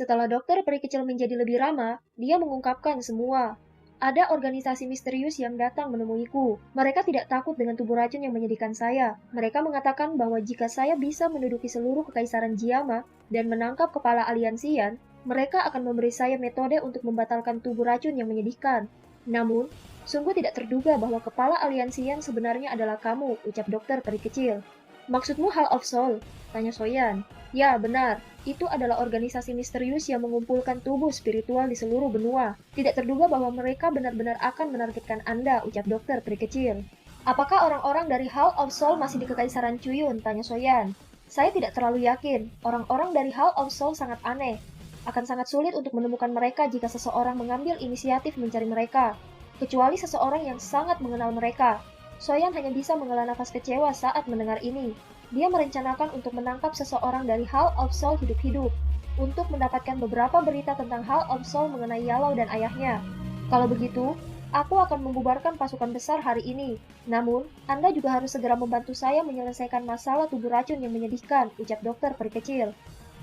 Setelah dokter peri kecil menjadi lebih ramah, dia mengungkapkan semua. Ada organisasi misterius yang datang menemuiku. Mereka tidak takut dengan tubuh racun yang menyedihkan saya. Mereka mengatakan bahwa jika saya bisa menduduki seluruh kekaisaran Jiama dan menangkap kepala aliansian, mereka akan memberi saya metode untuk membatalkan tubuh racun yang menyedihkan. Namun, sungguh tidak terduga bahwa kepala aliansian sebenarnya adalah kamu, ucap dokter peri kecil. Maksudmu Hall of Soul? Tanya Soyan. Ya, benar. Itu adalah organisasi misterius yang mengumpulkan tubuh spiritual di seluruh benua. Tidak terduga bahwa mereka benar-benar akan menargetkan Anda, ucap dokter peri kecil. Apakah orang-orang dari Hall of Soul masih di Kekaisaran Cuyun? Tanya Soyan. Saya tidak terlalu yakin. Orang-orang dari Hall of Soul sangat aneh. Akan sangat sulit untuk menemukan mereka jika seseorang mengambil inisiatif mencari mereka. Kecuali seseorang yang sangat mengenal mereka. Soyan hanya bisa menghela nafas kecewa saat mendengar ini. Dia merencanakan untuk menangkap seseorang dari Hall of Soul hidup-hidup, untuk mendapatkan beberapa berita tentang Hall of Soul mengenai Yellow dan ayahnya. Kalau begitu, aku akan membubarkan pasukan besar hari ini. Namun, Anda juga harus segera membantu saya menyelesaikan masalah tubuh racun yang menyedihkan, ucap dokter peri kecil.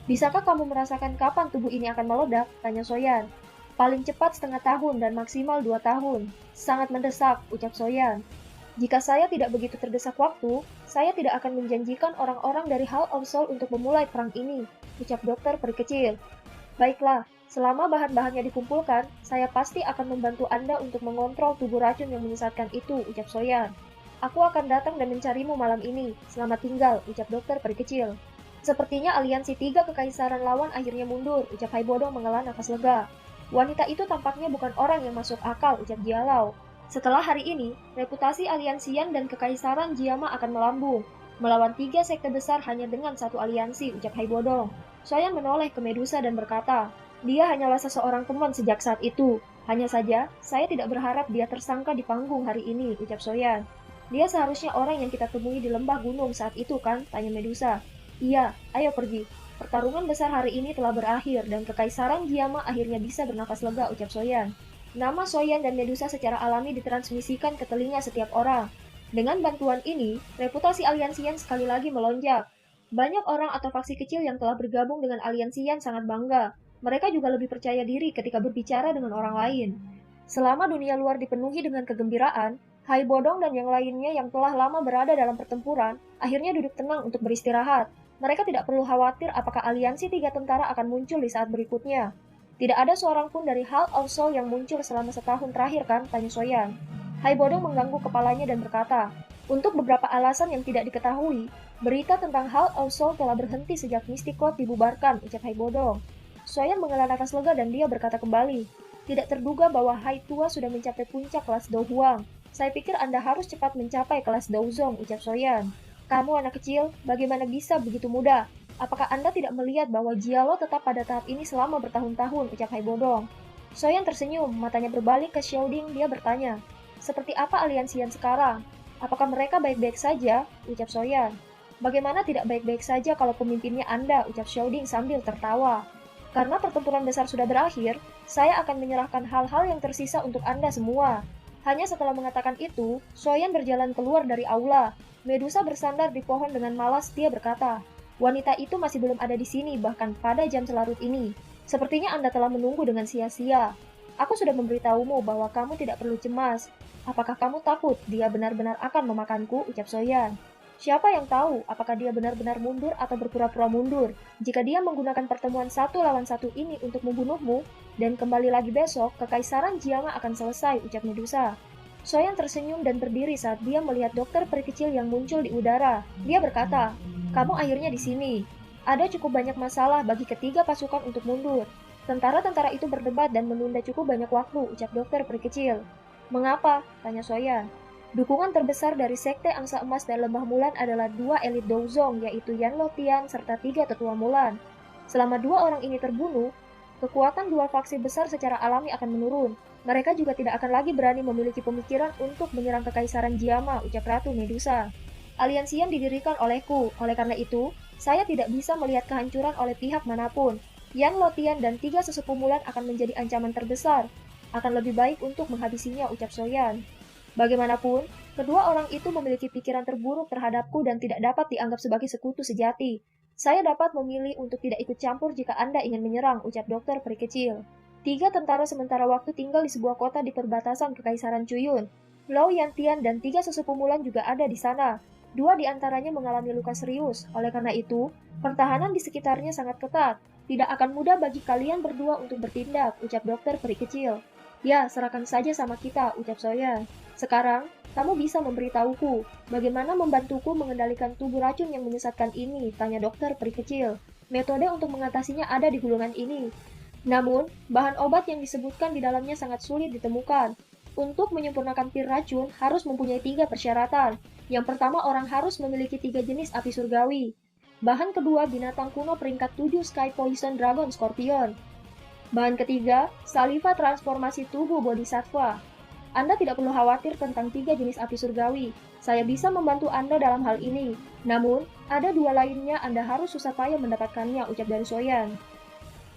Bisakah kamu merasakan kapan tubuh ini akan meledak? Tanya Soyan. Paling cepat setengah tahun dan maksimal 2 tahun. Sangat mendesak, ucap Soyan. Jika saya tidak begitu terdesak waktu, saya tidak akan menjanjikan orang-orang dari Hall of Soul untuk memulai perang ini, ucap dokter peri kecil. Baiklah, selama bahan-bahannya dikumpulkan, saya pasti akan membantu Anda untuk mengontrol tubuh racun yang menyesatkan itu, ucap Soyan. Aku akan datang dan mencarimu malam ini. Selamat tinggal, ucap dokter peri kecil. Sepertinya aliansi 3 kekaisaran lawan akhirnya mundur, ucap Haibodong menghela nafas lega. Wanita itu tampaknya bukan orang yang masuk akal, ucap Jialau. Setelah hari ini, reputasi aliansian dan kekaisaran Jiama akan melambung. Melawan 3 sekte besar hanya dengan satu aliansi, ucap Haibodong. Soyan menoleh ke Medusa dan berkata, dia hanyalah seseorang teman sejak saat itu. Hanya saja, saya tidak berharap dia tersangka di panggung hari ini, ucap Soyan. Dia seharusnya orang yang kita temui di lembah gunung saat itu kan? Tanya Medusa. Iya, ayo pergi. Pertarungan besar hari ini telah berakhir dan kekaisaran Jiama akhirnya bisa bernafas lega, ucap Soyan. Nama Soyan dan Medusa secara alami ditransmisikan ke telinga setiap orang. Dengan bantuan ini, reputasi aliansian sekali lagi melonjak. Banyak orang atau faksi kecil yang telah bergabung dengan aliansian sangat bangga. Mereka juga lebih percaya diri ketika berbicara dengan orang lain. Selama dunia luar dipenuhi dengan kegembiraan, Haibodong dan yang lainnya yang telah lama berada dalam pertempuran, akhirnya duduk tenang untuk beristirahat. Mereka tidak perlu khawatir apakah aliansi 3 tentara akan muncul di saat berikutnya. Tidak ada seorang pun dari Hall of Soul yang muncul selama setahun terakhir kan? Tanya Soyan. Haibodong mengganggu kepalanya dan berkata, untuk beberapa alasan yang tidak diketahui, berita tentang Hall of Soul telah berhenti sejak Mystic Code dibubarkan, ucap Haibodong. Soyan menghela nafas lega dan dia berkata kembali, tidak terduga bahwa Hai Tua sudah mencapai puncak kelas Do Huang. Saya pikir Anda harus cepat mencapai kelas Do Zong, ucap Soyan. Kamu anak kecil, bagaimana bisa begitu mudah? Apakah Anda tidak melihat bahwa Jialo tetap pada tahap ini selama bertahun-tahun, ucap Haibodong. Soyan tersenyum, matanya berbalik ke Xiaoding, dia bertanya, seperti apa aliansian sekarang? Apakah mereka baik-baik saja? Ucap Soyan. Bagaimana tidak baik-baik saja kalau pemimpinnya Anda, ucap Xiaoding sambil tertawa. Karena pertempuran besar sudah berakhir, saya akan menyerahkan hal-hal yang tersisa untuk Anda semua. Hanya setelah mengatakan itu, Soyan berjalan keluar dari aula. Medusa bersandar di pohon dengan malas, dia berkata, wanita itu masih belum ada di sini bahkan pada jam selarut ini. Sepertinya Anda telah menunggu dengan sia-sia. Aku sudah memberitahumu bahwa kamu tidak perlu cemas. Apakah kamu takut dia benar-benar akan memakanku? Ucap Soyan. Siapa yang tahu apakah dia benar-benar mundur atau berpura-pura mundur? Jika dia menggunakan pertemuan 1 lawan 1 ini untuk membunuhmu, dan kembali lagi besok, kekaisaran Jiama akan selesai, ucap Medusa. Soyan tersenyum dan berdiri saat dia melihat dokter peri kecil yang muncul di udara. Dia berkata, kamu akhirnya di sini. Ada cukup banyak masalah bagi ketiga pasukan untuk mundur. Tentara-tentara itu berdebat dan menunda cukup banyak waktu, ucap dokter peri kecil. Mengapa? Tanya Soyan. Dukungan terbesar dari Sekte Angsa Emas dan Lembah Mulan adalah 2 elit Douzong, yaitu Yan Lotian serta 3 tetua Mulan. Selama 2 orang ini terbunuh, kekuatan 2 faksi besar secara alami akan menurun. Mereka juga tidak akan lagi berani memiliki pemikiran untuk menyerang kekaisaran Jiama, ucap Ratu Medusa. Aliansian didirikan olehku, oleh karena itu, saya tidak bisa melihat kehancuran oleh pihak manapun. Yan Lotian dan 3 sesepuh Mulan akan menjadi ancaman terbesar. Akan lebih baik untuk menghabisinya, ucap Soyan. Bagaimanapun, kedua orang itu memiliki pikiran terburuk terhadapku dan tidak dapat dianggap sebagai sekutu sejati. Saya dapat memilih untuk tidak ikut campur jika Anda ingin menyerang, ucap dokter peri kecil. 3 tentara sementara waktu tinggal di sebuah kota di perbatasan Kekaisaran Cuyun. Lau Yantian dan 3 sesepuh Mulan juga ada di sana. 2 di antaranya mengalami luka serius. Oleh karena itu, pertahanan di sekitarnya sangat ketat. Tidak akan mudah bagi kalian berdua untuk bertindak, ucap dokter peri kecil. Ya, serahkan saja sama kita, ucap Soya. Sekarang, kamu bisa memberitahuku, bagaimana membantuku mengendalikan tubuh racun yang menyesatkan ini, tanya dokter peri kecil. Metode untuk mengatasinya ada di gulungan ini. Namun, bahan obat yang disebutkan di dalamnya sangat sulit ditemukan. Untuk menyempurnakan pil racun harus mempunyai 3 persyaratan. Yang pertama, orang harus memiliki 3 jenis api surgawi. Bahan kedua, binatang kuno peringkat 7 Sky Poison Dragon Scorpion. Bahan ketiga, saliva transformasi tubuh bodhisattva. Anda tidak perlu khawatir tentang 3 jenis api surgawi. Saya bisa membantu Anda dalam hal ini. Namun, ada 2 lainnya Anda harus susah payah mendapatkannya, ucap dari Soyan.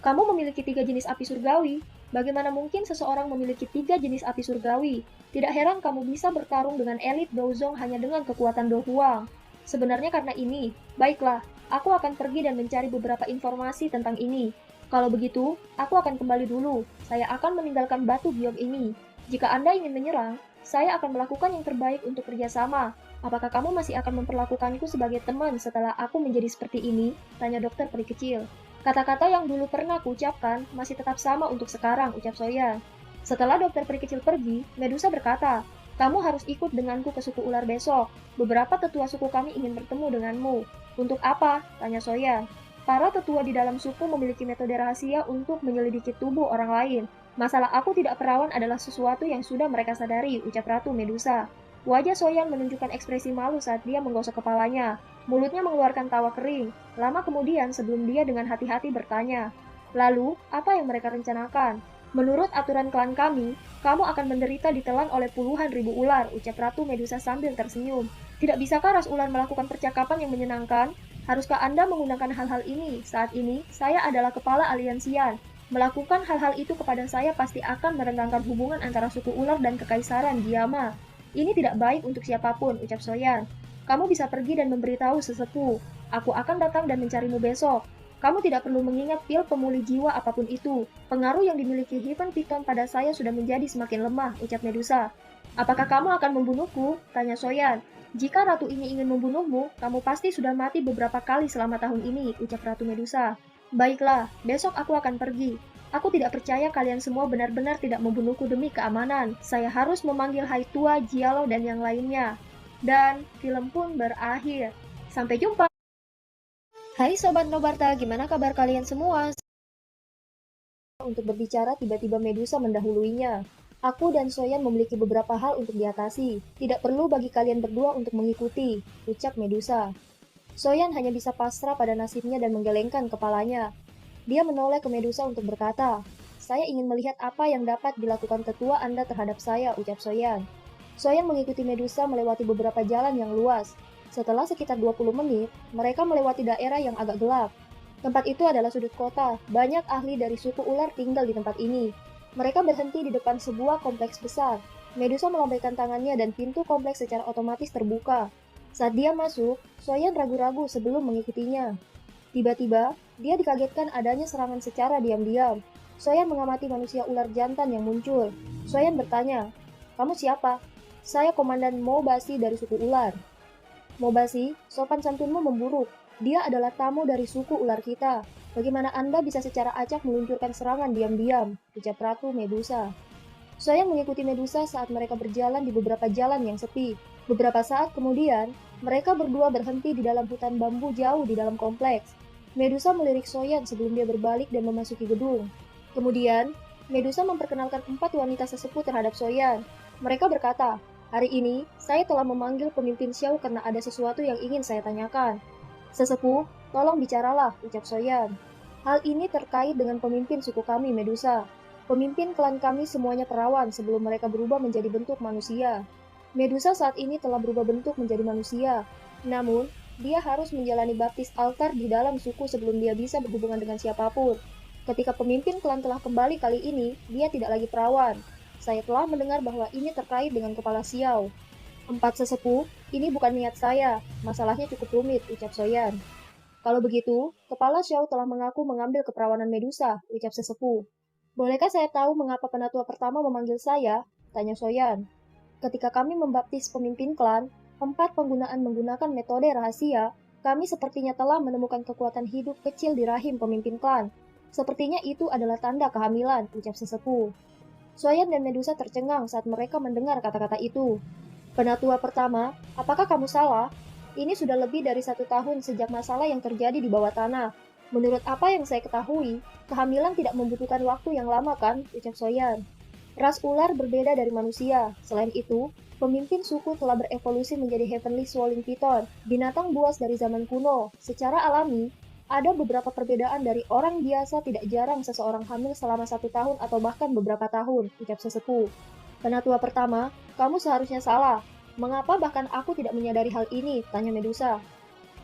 Kamu memiliki 3 jenis api surgawi. Bagaimana mungkin seseorang memiliki 3 jenis api surgawi? Tidak heran kamu bisa bertarung dengan elit Dozong hanya dengan kekuatan Do Huang. Sebenarnya karena ini, baiklah, aku akan pergi dan mencari beberapa informasi tentang ini. Kalau begitu, aku akan kembali dulu. Saya akan meninggalkan batu biom ini. Jika Anda ingin menyerang, saya akan melakukan yang terbaik untuk kerjasama. Apakah kamu masih akan memperlakukanku sebagai teman setelah aku menjadi seperti ini? Tanya dokter peri kecil. Kata-kata yang dulu pernah kuucapkan masih tetap sama untuk sekarang, ucap Soya. Setelah dokter peri kecil pergi, Medusa berkata, kamu harus ikut denganku ke suku ular besok. Beberapa tetua suku kami ingin bertemu denganmu. Untuk apa? Tanya Soya. Para tetua di dalam suku memiliki metode rahasia untuk menyelidiki tubuh orang lain. Masalah aku tidak perawan adalah sesuatu yang sudah mereka sadari, ucap Ratu Medusa. Wajah Soyan menunjukkan ekspresi malu saat dia menggosok kepalanya. Mulutnya mengeluarkan tawa kering. Lama kemudian sebelum dia dengan hati-hati bertanya, lalu, apa yang mereka rencanakan? Menurut aturan klan kami, kamu akan menderita ditelan oleh puluhan ribu ular, ucap Ratu Medusa sambil tersenyum. Tidak bisakah ras ular melakukan percakapan yang menyenangkan? Haruskah Anda menggunakan hal-hal ini? Saat ini, saya adalah kepala aliansian. Melakukan hal-hal itu kepada saya pasti akan merenggangkan hubungan antara suku ular dan kekaisaran Diama. Ini tidak baik untuk siapapun, ucap Soyan. Kamu bisa pergi dan memberitahu sesepuh. Aku akan datang dan mencarimu besok. Kamu tidak perlu mengingat pil pemulih jiwa apapun itu. Pengaruh yang dimiliki Heaven Piton pada saya sudah menjadi semakin lemah, ucap Medusa. Apakah kamu akan membunuhku? Tanya Soyan. Jika ratu ini ingin membunuhmu, kamu pasti sudah mati beberapa kali selama tahun ini, ucap Ratu Medusa. Baiklah, besok aku akan pergi. Aku tidak percaya kalian semua benar-benar tidak membunuhku demi keamanan. Saya harus memanggil Haitua, Jialo, dan yang lainnya. Dan film pun berakhir. Sampai jumpa! Hai Sobat Nobarta, gimana kabar kalian semua? Untuk berbicara, tiba-tiba Medusa mendahuluinya. Aku dan Soyan memiliki beberapa hal untuk diatasi. Tidak perlu bagi kalian berdua untuk mengikuti, ucap Medusa. Soyan hanya bisa pasrah pada nasibnya dan menggelengkan kepalanya. Dia menoleh ke Medusa untuk berkata, saya ingin melihat apa yang dapat dilakukan tetua Anda terhadap saya, ucap Soyan. Soyan mengikuti Medusa melewati beberapa jalan yang luas. Setelah sekitar 20 menit, mereka melewati daerah yang agak gelap. Tempat itu adalah sudut kota. Banyak ahli dari suku ular tinggal di tempat ini. Mereka berhenti di depan sebuah kompleks besar. Medusa melambaikan tangannya dan pintu kompleks secara otomatis terbuka. Saat dia masuk, Soyan ragu-ragu sebelum mengikutinya. Tiba-tiba, dia dikagetkan adanya serangan secara diam-diam. Soyan mengamati manusia ular jantan yang muncul. Soyan bertanya, kamu siapa? Saya Komandan Mobasi dari suku ular. Mobasi, sopan santunmu memburuk. Dia adalah tamu dari suku ular kita. Bagaimana Anda bisa secara acak meluncurkan serangan diam-diam? Ucap Ratu Medusa. Soyan mengikuti Medusa saat mereka berjalan di beberapa jalan yang sepi. Beberapa saat kemudian, mereka berdua berhenti di dalam hutan bambu jauh di dalam kompleks. Medusa melirik Soyan sebelum dia berbalik dan memasuki gedung. Kemudian, Medusa memperkenalkan 4 wanita sesepuh terhadap Soyan. Mereka berkata, hari ini, saya telah memanggil pemimpin Xiao karena ada sesuatu yang ingin saya tanyakan. Sesepuh, tolong bicaralah, ucap Soyan. Hal ini terkait dengan pemimpin suku kami, Medusa. Pemimpin klan kami semuanya perawan sebelum mereka berubah menjadi bentuk manusia. Medusa saat ini telah berubah bentuk menjadi manusia. Namun, dia harus menjalani baptis altar di dalam suku sebelum dia bisa berhubungan dengan siapapun. Ketika pemimpin klan telah kembali kali ini, dia tidak lagi perawan. Saya telah mendengar bahwa ini terkait dengan kepala Xiao. 4 sesepuh, ini bukan niat saya. Masalahnya cukup rumit, ucap Soyan. Kalau begitu, Kepala Xiao telah mengaku mengambil keperawanan Medusa, ucap sesepuh. Bolehkah saya tahu mengapa penatua pertama memanggil saya? Tanya Soyan. Ketika kami membaptis pemimpin klan, 4 penggunaan menggunakan metode rahasia, kami sepertinya telah menemukan kekuatan hidup kecil di rahim pemimpin klan. Sepertinya itu adalah tanda kehamilan, ucap sesepuh. Soyan dan Medusa tercengang saat mereka mendengar kata-kata itu. Penatua pertama, apakah kamu salah? Ini sudah lebih dari 1 tahun sejak masalah yang terjadi di bawah tanah. Menurut apa yang saya ketahui, kehamilan tidak membutuhkan waktu yang lama kan, ucap Soyan. Ras ular berbeda dari manusia. Selain itu, pemimpin suku telah berevolusi menjadi Heavenly Swollen Python, binatang buas dari zaman kuno. Secara alami, ada beberapa perbedaan dari orang biasa. Tidak jarang seseorang hamil selama 1 tahun atau bahkan beberapa tahun, ucap sesepuh. Penatua pertama, kamu seharusnya salah. Mengapa bahkan aku tidak menyadari hal ini? Tanya Medusa.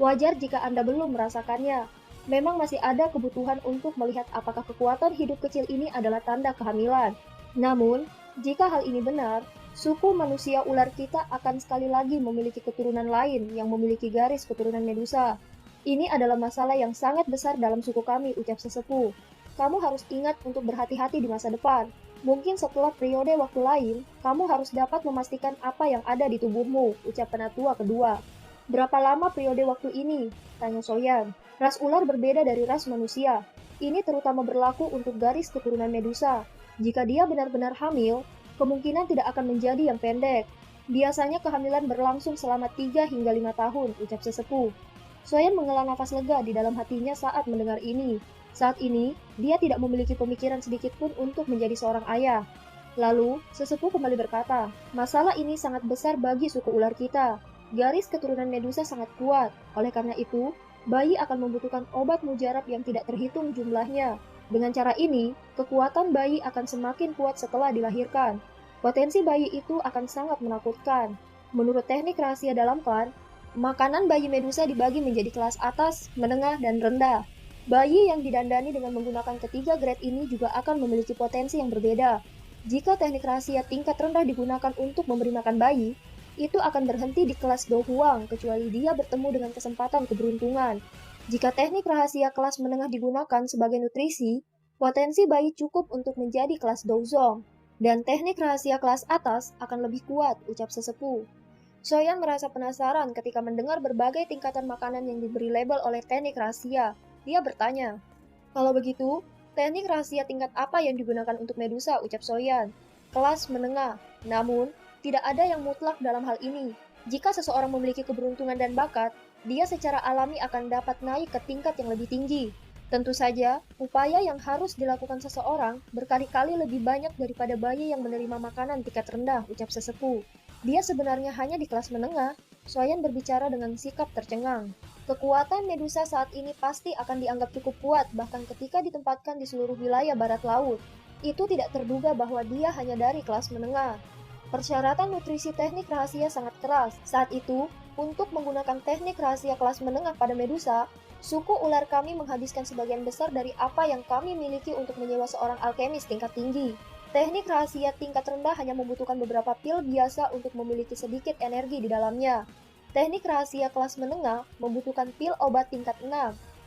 Wajar jika Anda belum merasakannya. Memang masih ada kebutuhan untuk melihat apakah kekuatan hidup kecil ini adalah tanda kehamilan. Namun, jika hal ini benar, suku manusia ular kita akan sekali lagi memiliki keturunan lain yang memiliki garis keturunan Medusa. Ini adalah masalah yang sangat besar dalam suku kami, ucap sesepuh. Kamu harus ingat untuk berhati-hati di masa depan. Mungkin setelah periode waktu lain, kamu harus dapat memastikan apa yang ada di tubuhmu, ucap penatua kedua. Berapa lama periode waktu ini? Tanya Soyan. Ras ular berbeda dari ras manusia. Ini terutama berlaku untuk garis keturunan Medusa. Jika dia benar-benar hamil, kemungkinan tidak akan menjadi yang pendek. Biasanya kehamilan berlangsung selama 3 hingga 5 tahun, ucap sesepuh. Soyan menghela nafas lega di dalam hatinya saat mendengar ini. Saat ini, dia tidak memiliki pemikiran sedikit pun untuk menjadi seorang ayah. Lalu, sesepuh kembali berkata, masalah ini sangat besar bagi suku ular kita. Garis keturunan Medusa sangat kuat. Oleh karena itu, bayi akan membutuhkan obat mujarab yang tidak terhitung jumlahnya. Dengan cara ini, kekuatan bayi akan semakin kuat setelah dilahirkan. Potensi bayi itu akan sangat menakutkan. Menurut teknik rahasia dalam klan, makanan bayi Medusa dibagi menjadi kelas atas, menengah, dan rendah. Bayi yang didandani dengan menggunakan ketiga grade ini juga akan memiliki potensi yang berbeda. Jika teknik rahasia tingkat rendah digunakan untuk memberi makan bayi, itu akan berhenti di kelas Do Huang kecuali dia bertemu dengan kesempatan keberuntungan. Jika teknik rahasia kelas menengah digunakan sebagai nutrisi, potensi bayi cukup untuk menjadi kelas Do Zong. Dan teknik rahasia kelas atas akan lebih kuat, ucap sesepuh. Soyan merasa penasaran ketika mendengar berbagai tingkatan makanan yang diberi label oleh teknik rahasia. Dia bertanya, kalau begitu, teknik rahasia tingkat apa yang digunakan untuk Medusa, ucap Soyan. Kelas menengah. Namun, tidak ada yang mutlak dalam hal ini. Jika seseorang memiliki keberuntungan dan bakat, dia secara alami akan dapat naik ke tingkat yang lebih tinggi. Tentu saja, upaya yang harus dilakukan seseorang berkali-kali lebih banyak daripada bayi yang menerima makanan tingkat rendah, ucap sesepuh. Dia sebenarnya hanya di kelas menengah. Soyan berbicara dengan sikap tercengang. Kekuatan Medusa saat ini pasti akan dianggap cukup kuat bahkan ketika ditempatkan di seluruh wilayah barat laut. Itu tidak terduga bahwa dia hanya dari kelas menengah. Persyaratan nutrisi teknik rahasia sangat keras. Saat itu, untuk menggunakan teknik rahasia kelas menengah pada Medusa, suku ular kami menghabiskan sebagian besar dari apa yang kami miliki untuk menyewa seorang alkemis tingkat tinggi. Teknik rahasia tingkat rendah hanya membutuhkan beberapa pil biasa untuk memiliki sedikit energi di dalamnya. Teknik rahasia kelas menengah membutuhkan pil obat tingkat 6.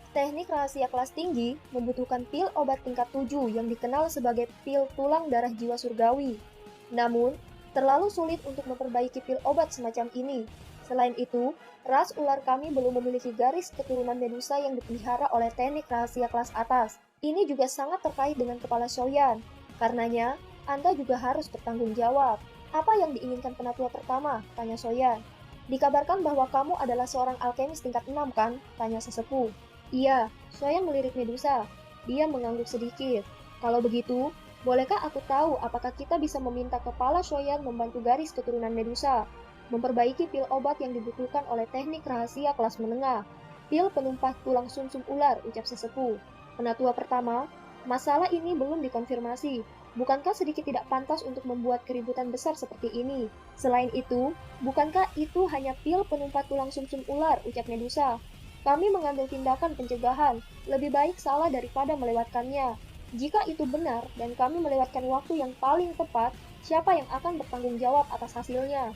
Teknik rahasia kelas tinggi membutuhkan pil obat tingkat 7 yang dikenal sebagai pil tulang darah jiwa surgawi. Namun, terlalu sulit untuk memperbaiki pil obat semacam ini. Selain itu, ras ular kami belum memiliki garis keturunan Medusa yang dipelihara oleh teknik rahasia kelas atas. Ini juga sangat terkait dengan kepala Soyan. Karenanya, Anda juga harus bertanggung jawab. Apa yang diinginkan penatua pertama? Tanya Soyan. Dikabarkan bahwa kamu adalah seorang alkemis tingkat 6 kan? Tanya sesepuh. Iya, Soyan melirik Medusa. Dia mengangguk sedikit. Kalau begitu, bolehkah aku tahu apakah kita bisa meminta kepala Soyan membantu garis keturunan Medusa? Memperbaiki pil obat yang dibutuhkan oleh teknik rahasia kelas menengah. Pil penumpah tulang sumsum ular, ucap sesepuh. Penatua pertama, masalah ini belum dikonfirmasi. Bukankah sedikit tidak pantas untuk membuat keributan besar seperti ini? Selain itu, bukankah itu hanya pil penumpat tulang sumsum ular, ucap Medusa. Kami mengambil tindakan pencegahan, lebih baik salah daripada melewatkannya. Jika itu benar dan kami melewatkan waktu yang paling tepat, siapa yang akan bertanggung jawab atas hasilnya?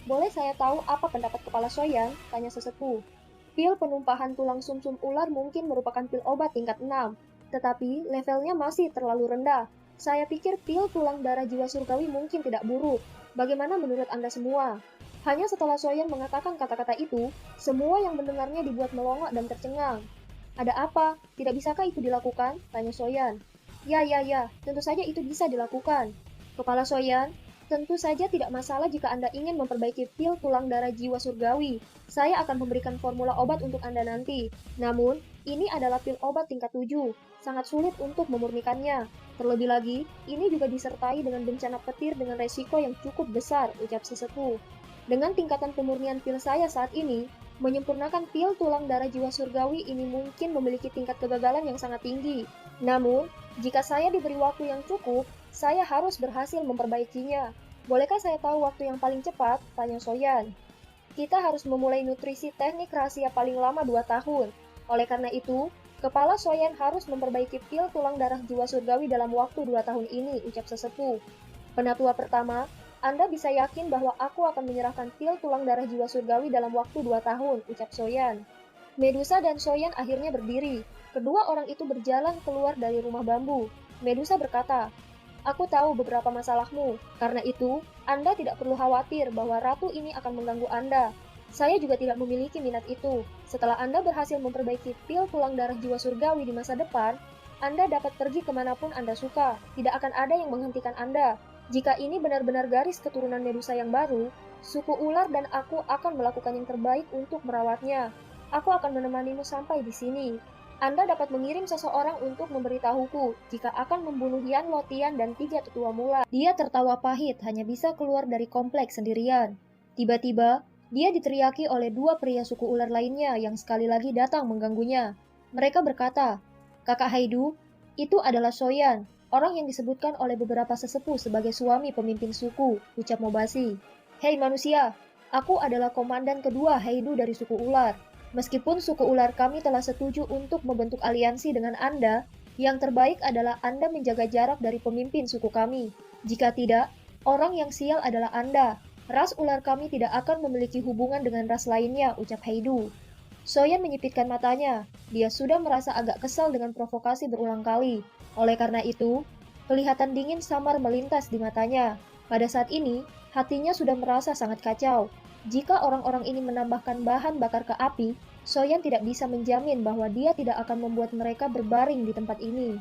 Boleh saya tahu apa pendapat kepala Soyan? Tanya sesepuh. Pil penumpahan tulang sumsum ular mungkin merupakan pil obat tingkat 6, tetapi levelnya masih terlalu rendah. Saya pikir pil tulang darah jiwa surgawi mungkin tidak buruk. Bagaimana menurut Anda semua? Hanya setelah Soyan mengatakan kata-kata itu, semua yang mendengarnya dibuat melongok dan tercengang. Ada apa? Tidak bisakah itu dilakukan? Tanya Soyan. Ya, tentu saja itu bisa dilakukan. Kepala Soyan, tentu saja tidak masalah jika Anda ingin memperbaiki pil tulang darah jiwa surgawi. Saya akan memberikan formula obat untuk Anda nanti. Namun, ini adalah pil obat tingkat 7. Sangat sulit untuk memurnikannya. Terlebih lagi, ini juga disertai dengan bencana petir dengan resiko yang cukup besar, ucap sesepuh. Dengan tingkatan pemurnian pil saya saat ini, menyempurnakan pil tulang darah jiwa surgawi ini mungkin memiliki tingkat kegagalan yang sangat tinggi. Namun, jika saya diberi waktu yang cukup, saya harus berhasil memperbaikinya. Bolehkah saya tahu waktu yang paling cepat? Tanya Soyan. Kita harus memulai nutrisi teknik rahasia paling lama 2 tahun. Oleh karena itu, Kepala Soyan harus memperbaiki pil tulang darah jiwa surgawi dalam waktu 2 tahun ini, ucap sesepuh. Penatua pertama, Anda bisa yakin bahwa aku akan menyerahkan pil tulang darah jiwa surgawi dalam waktu 2 tahun, ucap Soyan. Medusa dan Soyan akhirnya berdiri. Kedua orang itu berjalan keluar dari rumah bambu. Medusa berkata, "Aku tahu beberapa masalahmu. Karena itu, Anda tidak perlu khawatir bahwa ratu ini akan mengganggu Anda. Saya juga tidak memiliki minat itu. Setelah Anda berhasil memperbaiki pil tulang darah jiwa surgawi di masa depan, Anda dapat pergi kemanapun Anda suka. Tidak akan ada yang menghentikan Anda. Jika ini benar-benar garis keturunan Medusa yang baru, suku ular dan aku akan melakukan yang terbaik untuk merawatnya. Aku akan menemanimu sampai di sini. Anda dapat mengirim seseorang untuk memberitahuku jika akan membunuh Yan Lotian dan 3 tetua mula." Dia tertawa pahit, hanya bisa keluar dari kompleks sendirian. Tiba-tiba, dia diteriaki oleh 2 pria suku ular lainnya yang sekali lagi datang mengganggunya. Mereka berkata, "Kakak Haidu, itu adalah Soyan, orang yang disebutkan oleh beberapa sesepuh sebagai suami pemimpin suku," ucap Mobasi. "Hei manusia, aku adalah komandan kedua Haidu dari suku ular. Meskipun suku ular kami telah setuju untuk membentuk aliansi dengan Anda, yang terbaik adalah Anda menjaga jarak dari pemimpin suku kami. Jika tidak, orang yang sial adalah Anda. Ras ular kami tidak akan memiliki hubungan dengan ras lainnya," ucap Haidu. Soyan menyipitkan matanya. Dia sudah merasa agak kesal dengan provokasi berulang kali. Oleh karena itu, kelihatan dingin samar melintas di matanya. Pada saat ini, hatinya sudah merasa sangat kacau. Jika orang-orang ini menambahkan bahan bakar ke api, Soyan tidak bisa menjamin bahwa dia tidak akan membuat mereka berbaring di tempat ini.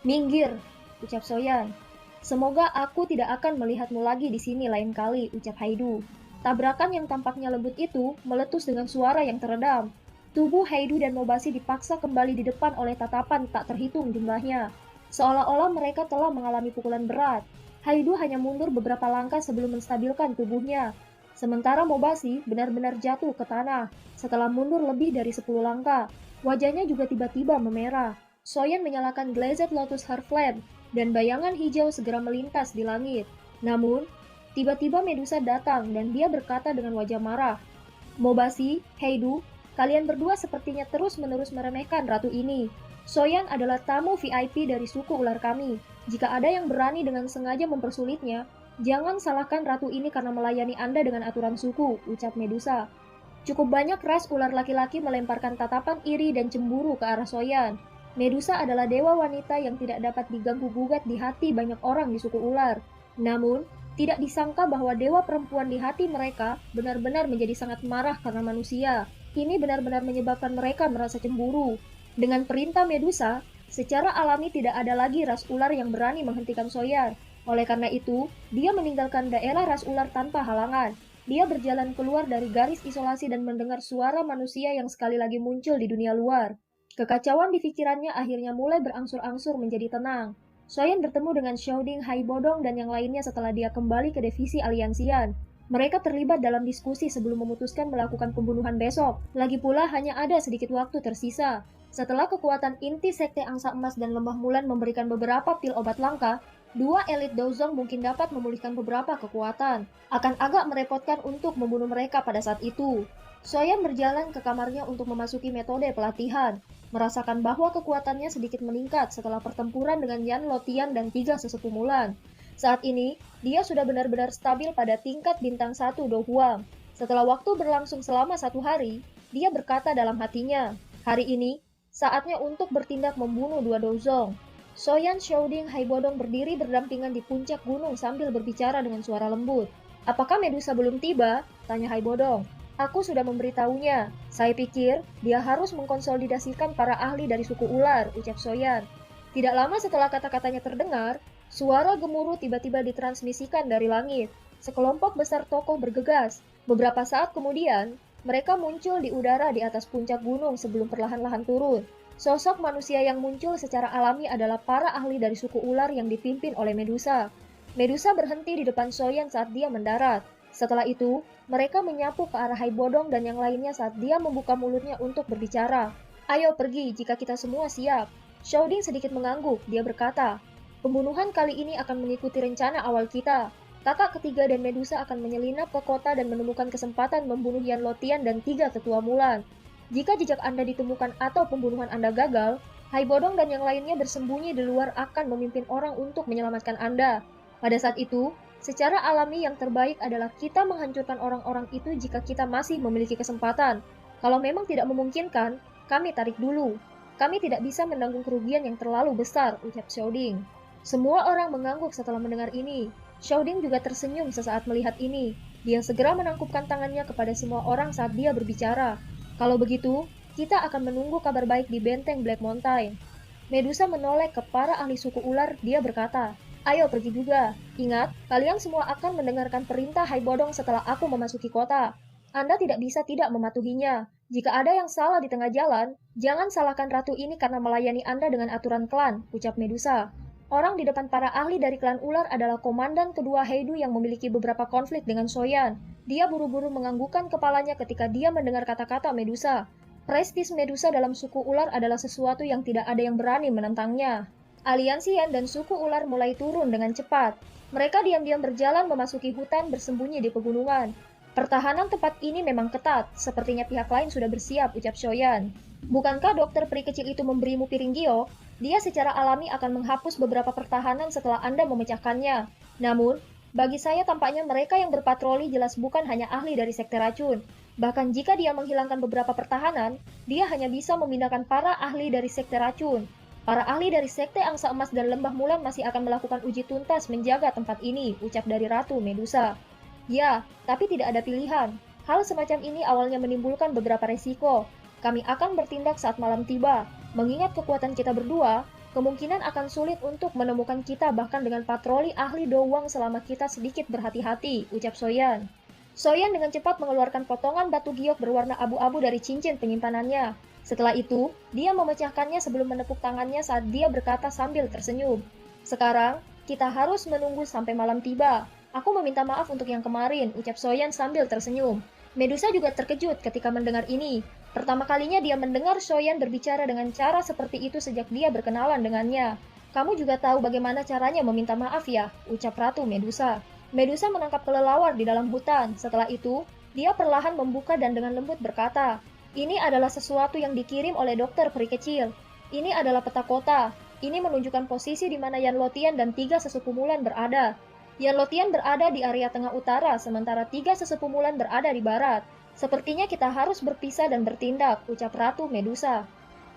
"Minggir," ucap Soyan. "Semoga aku tidak akan melihatmu lagi di sini lain kali," ucap Haidu. Tabrakan yang tampaknya lembut itu meletus dengan suara yang teredam. Tubuh Haidu dan Mobasi dipaksa kembali di depan oleh tatapan tak terhitung jumlahnya. Seolah-olah mereka telah mengalami pukulan berat. Haidu hanya mundur beberapa langkah sebelum menstabilkan tubuhnya. Sementara Mobasi benar-benar jatuh ke tanah setelah mundur lebih dari 10 langkah. Wajahnya juga tiba-tiba memerah. Soyan menyalakan Glazed Lotus Heart Flame, dan bayangan hijau segera melintas di langit. Namun, tiba-tiba Medusa datang dan dia berkata dengan wajah marah, "Mobasi, Haidu, kalian berdua sepertinya terus-menerus meremehkan ratu ini. Soyan adalah tamu VIP dari suku ular kami. Jika ada yang berani dengan sengaja mempersulitnya, jangan salahkan ratu ini karena melayani Anda dengan aturan suku," ucap Medusa. Cukup banyak ras ular laki-laki melemparkan tatapan iri dan cemburu ke arah Soyan. Medusa adalah dewa wanita yang tidak dapat diganggu-gugat di hati banyak orang di suku ular. Namun, tidak disangka bahwa dewa perempuan di hati mereka benar-benar menjadi sangat marah karena manusia. Ini benar-benar menyebabkan mereka merasa cemburu. Dengan perintah Medusa, secara alami tidak ada lagi ras ular yang berani menghentikan Soyan. Oleh karena itu, dia meninggalkan daerah ras ular tanpa halangan. Dia berjalan keluar dari garis isolasi dan mendengar suara manusia yang sekali lagi muncul di dunia luar. Kekacauan di pikirannya akhirnya mulai berangsur-angsur menjadi tenang. Soyan bertemu dengan Xiaoding, Hai Bodong, dan yang lainnya setelah dia kembali ke divisi aliansian. Mereka terlibat dalam diskusi sebelum memutuskan melakukan pembunuhan besok. Lagi pula hanya ada sedikit waktu tersisa. Setelah kekuatan inti Sekte Angsa Emas dan Lembah Mulan memberikan beberapa pil obat langka, 2 elit Dozong mungkin dapat memulihkan beberapa kekuatan. Akan agak merepotkan untuk membunuh mereka pada saat itu. Soyan berjalan ke kamarnya untuk memasuki metode pelatihan, merasakan bahwa kekuatannya sedikit meningkat setelah pertempuran dengan Yan Lotian dan 3 sesepuh Mulan. Saat ini, dia sudah benar-benar stabil pada tingkat bintang 1 Do Huang. Setelah waktu berlangsung selama 1 hari, Dia berkata dalam hatinya, hari ini, saatnya untuk bertindak membunuh dua Dozong. Soyan, Xiaoding, Haibodong berdiri berdampingan di puncak gunung sambil berbicara dengan suara lembut. Apakah Medusa belum tiba? Tanya Haibodong. Aku sudah memberitahunya. Saya pikir dia harus mengkonsolidasikan para ahli dari suku ular, ucap Soyan. Tidak lama setelah kata-katanya terdengar, suara gemuruh tiba-tiba ditransmisikan dari langit. Sekelompok besar tokoh bergegas. Beberapa saat kemudian, mereka muncul di udara di atas puncak gunung sebelum perlahan-lahan turun. Sosok manusia yang muncul secara alami adalah para ahli dari suku ular yang dipimpin oleh Medusa. Medusa berhenti di depan Soyan saat dia mendarat. Setelah itu, mereka menyapu ke arah Haibodong dan yang lainnya saat dia membuka mulutnya untuk berbicara. Ayo pergi jika kita semua siap. Xiaoding sedikit mengangguk, dia berkata, pembunuhan kali ini akan mengikuti rencana awal kita. Kakak ketiga dan Medusa akan menyelinap ke kota dan menemukan kesempatan membunuh Yan Lotian dan 3 tetua Mulan. Jika jejak Anda ditemukan atau pembunuhan Anda gagal, Haibodong dan yang lainnya bersembunyi di luar akan memimpin orang untuk menyelamatkan Anda. Pada saat itu, secara alami yang terbaik adalah kita menghancurkan orang-orang itu jika kita masih memiliki kesempatan. Kalau memang tidak memungkinkan, kami tarik dulu. Kami tidak bisa menanggung kerugian yang terlalu besar, ucap Xiaoding. Semua orang mengangguk setelah mendengar ini. Xiaoding juga tersenyum sesaat melihat ini. Dia segera menangkupkan tangannya kepada semua orang saat dia berbicara. Kalau begitu, kita akan menunggu kabar baik di benteng Black Mountain. Medusa menoleh ke para ahli suku ular, dia berkata, ayo pergi juga. Ingat, kalian semua akan mendengarkan perintah Haibodong setelah aku memasuki kota. Anda tidak bisa tidak mematuhinya. Jika ada yang salah di tengah jalan, jangan salahkan ratu ini karena melayani Anda dengan aturan klan, ucap Medusa. Orang di depan para ahli dari klan ular adalah komandan kedua Heidu yang memiliki beberapa konflik dengan Soyan. Dia buru-buru menganggukkan kepalanya ketika dia mendengar kata-kata Medusa. Prestis Medusa dalam suku ular adalah sesuatu yang tidak ada yang berani menentangnya. Aliansi Yan dan suku ular mulai turun dengan cepat. Mereka diam-diam berjalan memasuki hutan bersembunyi di pegunungan. Pertahanan tempat ini memang ketat, sepertinya pihak lain sudah bersiap, ucap Soyan. Bukankah dokter peri kecil itu memberimu piring giok? Dia secara alami akan menghapus beberapa pertahanan setelah Anda memecahkannya. Namun, bagi saya tampaknya mereka yang berpatroli jelas bukan hanya ahli dari sekte racun. Bahkan jika dia menghilangkan beberapa pertahanan, dia hanya bisa memindahkan para ahli dari sekte racun. Para ahli dari sekte angsa emas dan lembah mulan masih akan melakukan uji tuntas menjaga tempat ini, ucap dari Ratu Medusa. Ya, tapi tidak ada pilihan. Hal semacam ini awalnya menimbulkan beberapa resiko. Kami akan bertindak saat malam tiba. Mengingat kekuatan kita berdua, kemungkinan akan sulit untuk menemukan kita bahkan dengan patroli ahli doang selama kita sedikit berhati-hati, ucap Soyan. Soyan dengan cepat mengeluarkan potongan batu giok berwarna abu-abu dari cincin penyimpanannya. Setelah itu, dia memecahkannya sebelum menepuk tangannya saat dia berkata sambil tersenyum. Sekarang, kita harus menunggu sampai malam tiba. Aku meminta maaf untuk yang kemarin, ucap Soyan sambil tersenyum. Medusa juga terkejut ketika mendengar ini. Pertama kalinya dia mendengar Soyan berbicara dengan cara seperti itu sejak dia berkenalan dengannya. Kamu juga tahu bagaimana caranya meminta maaf ya, ucap Ratu Medusa. Medusa menangkap kelelawar di dalam hutan. Setelah itu, dia perlahan membuka dan dengan lembut berkata, ini adalah sesuatu yang dikirim oleh dokter peri kecil. Ini adalah peta kota. Ini menunjukkan posisi di mana Yan Lotian dan 3 sesepuh Mulan berada. Yan Lotian berada di area tengah utara, sementara 3 sesepuh Mulan berada di barat. Sepertinya kita harus berpisah dan bertindak, ucap Ratu Medusa.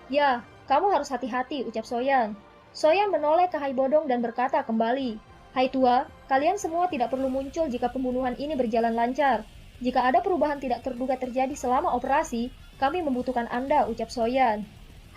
Ya, kamu harus hati-hati, ucap Soyan. Soyan menoleh ke Haibodong dan berkata kembali, hai tua, kalian semua tidak perlu muncul jika pembunuhan ini berjalan lancar. Jika ada perubahan tidak terduga terjadi selama operasi, kami membutuhkan Anda, ucap Soyan.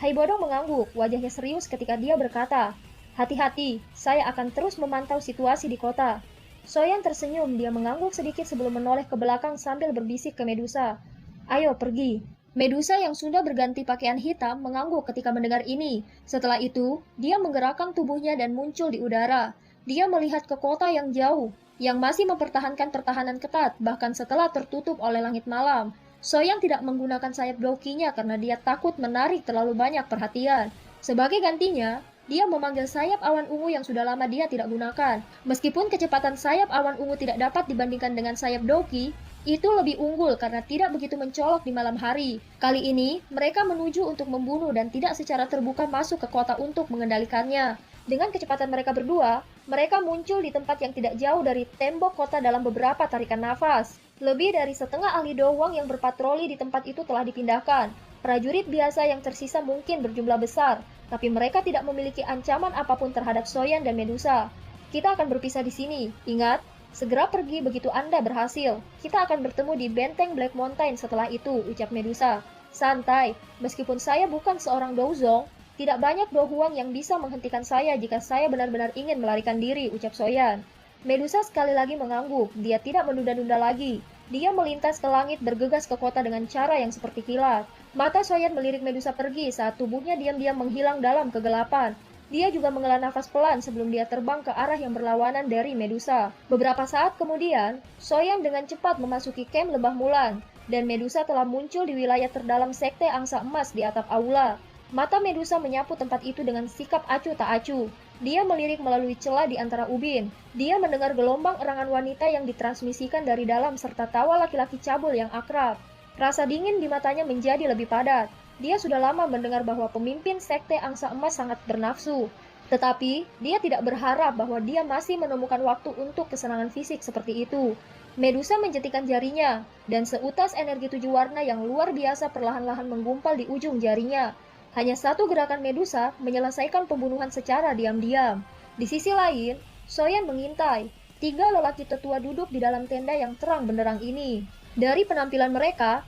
Haibodong mengangguk, wajahnya serius ketika dia berkata, hati-hati, saya akan terus memantau situasi di kota. Soyan tersenyum, dia mengangguk sedikit sebelum menoleh ke belakang sambil berbisik ke Medusa. Ayo pergi. Medusa yang sudah berganti pakaian hitam mengangguk ketika mendengar ini. Setelah itu, dia menggerakkan tubuhnya dan muncul di udara. Dia melihat ke kota yang jauh, yang masih mempertahankan pertahanan ketat, bahkan setelah tertutup oleh langit malam. Soyan tidak menggunakan sayap dokinya karena dia takut menarik terlalu banyak perhatian. Sebagai gantinya, dia memanggil sayap awan ungu yang sudah lama dia tidak gunakan. Meskipun kecepatan sayap awan ungu tidak dapat dibandingkan dengan sayap doki, itu lebih unggul karena tidak begitu mencolok di malam hari. Kali ini, mereka menuju untuk membunuh dan tidak secara terbuka masuk ke kota untuk mengendalikannya. Dengan kecepatan mereka berdua, mereka muncul di tempat yang tidak jauh dari tembok kota dalam beberapa tarikan nafas. Lebih dari setengah ahli doang yang berpatroli di tempat itu telah dipindahkan. Prajurit biasa yang tersisa mungkin berjumlah besar, tapi mereka tidak memiliki ancaman apapun terhadap Soyan dan Medusa. Kita akan berpisah di sini. Ingat, segera pergi begitu Anda berhasil. Kita akan bertemu di benteng Black Mountain setelah itu, ucap Medusa. Santai, meskipun saya bukan seorang Douzong, tidak banyak dohuang yang bisa menghentikan saya jika saya benar-benar ingin melarikan diri, ucap Soyan. Medusa sekali lagi mengangguk, dia tidak menunda-nunda lagi. Dia melintas ke langit bergegas ke kota dengan cara yang seperti kilat. Mata Soyan melirik Medusa pergi saat tubuhnya diam-diam menghilang dalam kegelapan. Dia juga menghela nafas pelan sebelum dia terbang ke arah yang berlawanan dari Medusa. Beberapa saat kemudian, Soyan dengan cepat memasuki kamp Lembah Mulan, dan Medusa telah muncul di wilayah terdalam Sekte Angsa Emas di atap aula. Mata Medusa menyapu tempat itu dengan sikap acuh tak acuh. Dia melirik melalui celah di antara ubin. Dia mendengar gelombang erangan wanita yang ditransmisikan dari dalam serta tawa laki-laki cabul yang akrab. Rasa dingin di matanya menjadi lebih padat. Dia sudah lama mendengar bahwa pemimpin Sekte Angsa Emas sangat bernafsu. Tetapi, dia tidak berharap bahwa dia masih menemukan waktu untuk kesenangan fisik seperti itu. Medusa menjentikan jarinya, dan seutas energi 7 warna yang luar biasa perlahan-lahan menggumpal di ujung jarinya. Hanya satu gerakan Medusa menyelesaikan pembunuhan secara diam-diam. Di sisi lain, Soyan mengintai. 3 lelaki tetua duduk di dalam tenda yang terang benderang ini. Dari penampilan mereka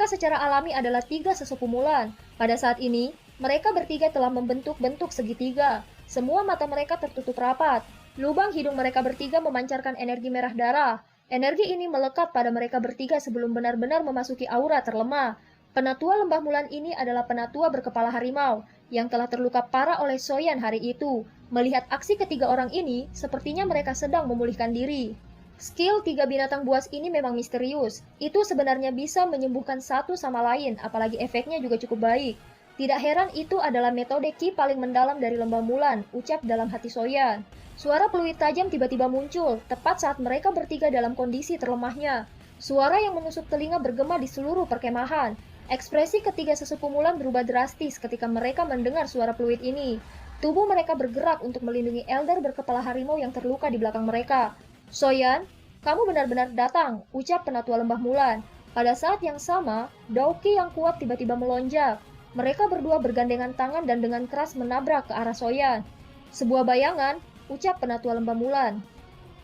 secara alami adalah 3 sesepuh Mulan. Pada saat ini, mereka bertiga telah membentuk-bentuk segitiga. Semua mata mereka tertutup rapat. Lubang hidung mereka bertiga memancarkan energi merah darah. Energi ini melekat pada mereka bertiga sebelum benar-benar memasuki aura terlemah. Penatua Lembah Mulan ini adalah penatua berkepala harimau yang telah terluka parah oleh Soyan hari itu. Melihat aksi ketiga orang ini, sepertinya mereka sedang memulihkan diri. Skill 3 binatang buas ini memang misterius. Itu sebenarnya bisa menyembuhkan satu sama lain, apalagi efeknya juga cukup baik. Tidak heran itu adalah metode ki paling mendalam dari Lembah Mulan, ucap dalam hati Soyan. Suara peluit tajam tiba-tiba muncul, tepat saat mereka bertiga dalam kondisi terlemahnya. Suara yang menusuk telinga bergema di seluruh perkemahan. Ekspresi ketiga sesepuh Mulan berubah drastis ketika mereka mendengar suara peluit ini. Tubuh mereka bergerak untuk melindungi Elder berkepala harimau yang terluka di belakang mereka. Soyan, kamu benar-benar datang, ucap penatua Lembah Mulan. Pada saat yang sama, Dauki yang kuat tiba-tiba melonjak. Mereka berdua bergandengan tangan dan dengan keras menabrak ke arah Soyan. Sebuah bayangan, ucap penatua Lembah Mulan.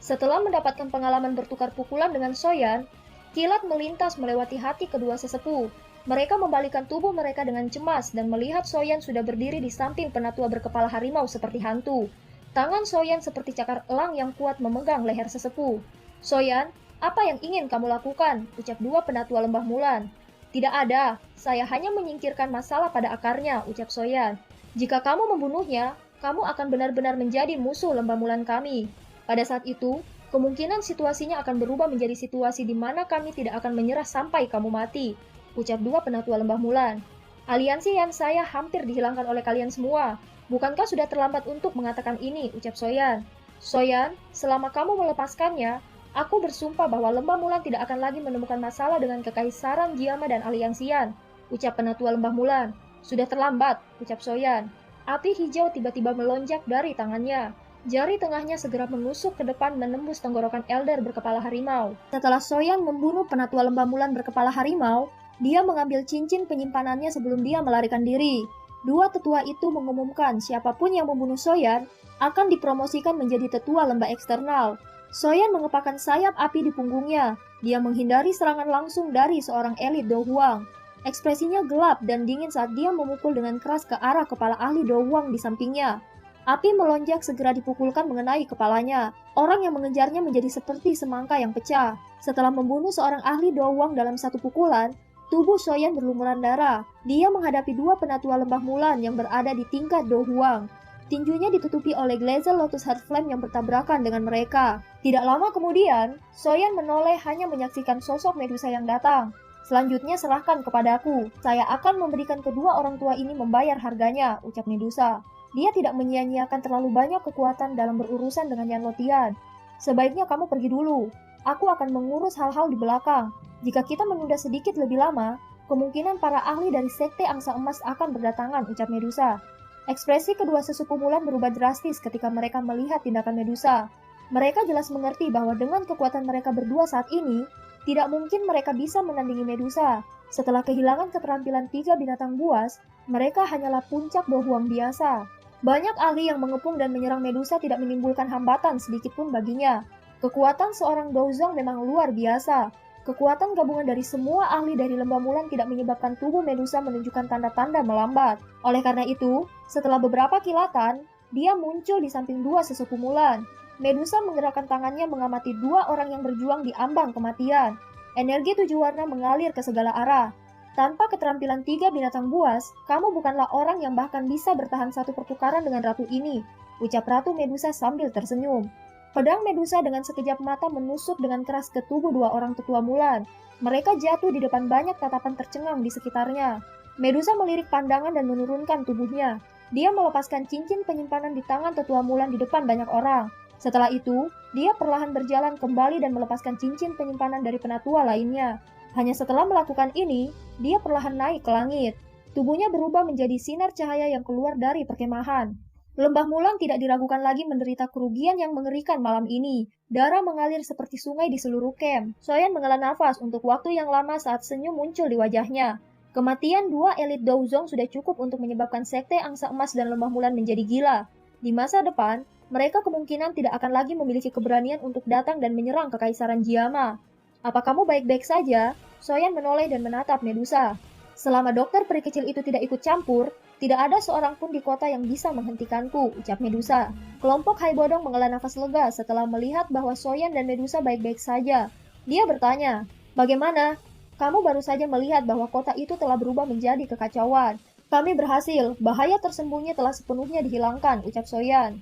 Setelah mendapatkan pengalaman bertukar pukulan dengan Soyan, kilat melintas melewati hati kedua sesepuh. Mereka membalikkan tubuh mereka dengan cemas dan melihat Soyan sudah berdiri di samping penatua berkepala harimau seperti hantu. Tangan Soyan seperti cakar elang yang kuat memegang leher sesepuh. Soyan, apa yang ingin kamu lakukan? Ucap dua penatua Lembah Mulan. Tidak ada, saya hanya menyingkirkan masalah pada akarnya, ucap Soyan. Jika kamu membunuhnya, kamu akan benar-benar menjadi musuh Lembah Mulan kami. Pada saat itu, kemungkinan situasinya akan berubah menjadi situasi di mana kami tidak akan menyerah sampai kamu mati, ucap dua penatua Lembah Mulan. Aliansi yang saya hampir dihilangkan oleh kalian semua. Bukankah sudah terlambat untuk mengatakan ini, ucap Soyan. Soyan, selama kamu melepaskannya, aku bersumpah bahwa Lembah Mulan tidak akan lagi menemukan masalah dengan Kekaisaran Jiama dan Aliansian, ucap penatua Lembah Mulan. Sudah terlambat, ucap Soyan. Api hijau tiba-tiba melonjak dari tangannya. Jari tengahnya segera menusuk ke depan menembus tenggorokan Elder berkepala harimau. Setelah Soyan membunuh penatua Lembah Mulan berkepala harimau, dia mengambil cincin penyimpanannya sebelum dia melarikan diri. Dua tetua itu mengumumkan siapapun yang membunuh Soyan akan dipromosikan menjadi tetua lembah eksternal. Soyan mengepakkan sayap api di punggungnya. Dia menghindari serangan langsung dari seorang elit Do Huang. Ekspresinya gelap dan dingin saat dia memukul dengan keras ke arah kepala ahli Do Huang di sampingnya. Api melonjak segera dipukulkan mengenai kepalanya. Orang yang mengejarnya menjadi seperti semangka yang pecah. Setelah membunuh seorang ahli Do Huang dalam satu pukulan, tubuh Soyan berlumuran darah. Dia menghadapi dua penatua Lembah Mulan yang berada di tingkat Do Huang. Tinjunya ditutupi oleh Glazel Lotus Heart Flame yang bertabrakan dengan mereka. Tidak lama kemudian, Soyan menoleh hanya menyaksikan sosok Medusa yang datang. Selanjutnya serahkan kepadaku. Saya akan memberikan kedua orang tua ini membayar harganya, ucap Medusa. Dia tidak menyia-nyiakan terlalu banyak kekuatan dalam berurusan dengan Yan Lotian. Sebaiknya kamu pergi dulu. Aku akan mengurus hal-hal di belakang. Jika kita menunda sedikit lebih lama, kemungkinan para ahli dari Sekte Angsa Emas akan berdatangan, ucap Medusa. Ekspresi kedua sesepuh Mulan berubah drastis ketika mereka melihat tindakan Medusa. Mereka jelas mengerti bahwa dengan kekuatan mereka berdua saat ini, Tidak mungkin mereka bisa menandingi Medusa. Setelah kehilangan keterampilan 3 binatang buas, mereka hanyalah puncak dohuang biasa. Banyak ahli yang mengepung dan menyerang Medusa tidak menimbulkan hambatan sedikit pun baginya. Kekuatan seorang Douzong memang luar biasa. Kekuatan gabungan dari semua ahli dari Lembah Mulan tidak menyebabkan tubuh Medusa menunjukkan tanda-tanda melambat. Oleh karena itu, setelah beberapa kilatan, dia muncul di samping dua sesepuh Mulan. Medusa menggerakkan tangannya mengamati dua orang yang berjuang di ambang kematian. Energi 7 warna mengalir ke segala arah. Tanpa keterampilan 3 binatang buas, kamu bukanlah orang yang bahkan bisa bertahan satu pertukaran dengan ratu ini, ucap Ratu Medusa sambil tersenyum. Pedang Medusa dengan sekejap mata menusuk dengan keras ke tubuh dua orang tetua Mulan. Mereka jatuh di depan banyak tatapan tercengang di sekitarnya. Medusa melirik pandangan dan menurunkan tubuhnya. Dia melepaskan cincin penyimpanan di tangan tetua Mulan di depan banyak orang. Setelah itu, dia perlahan berjalan kembali dan melepaskan cincin penyimpanan dari penatua lainnya. Hanya setelah melakukan ini, dia perlahan naik ke langit. Tubuhnya berubah menjadi sinar cahaya yang keluar dari perkemahan. Lembah Mulan tidak diragukan lagi menderita kerugian yang mengerikan malam ini. Darah mengalir seperti sungai di seluruh camp. Soyan menghela nafas untuk waktu yang lama saat senyum muncul di wajahnya. Kematian dua elit Douzong sudah cukup untuk menyebabkan Sekte Angsa Emas dan Lembah Mulan menjadi gila. Di masa depan, mereka kemungkinan tidak akan lagi memiliki keberanian untuk datang dan menyerang Kekaisaran Jiama. Apa kamu baik-baik saja? Soyan menoleh dan menatap Medusa. Selama dokter peri kecil itu tidak ikut campur, tidak ada seorang pun di kota yang bisa menghentikanku, ucap Medusa. Kelompok Hai Bodong menghela nafas lega setelah melihat bahwa Soyan dan Medusa baik-baik saja. Dia bertanya, bagaimana? Kamu baru saja melihat bahwa kota itu telah berubah menjadi kekacauan. Kami berhasil, bahaya tersembunyi telah sepenuhnya dihilangkan, ucap Soyan.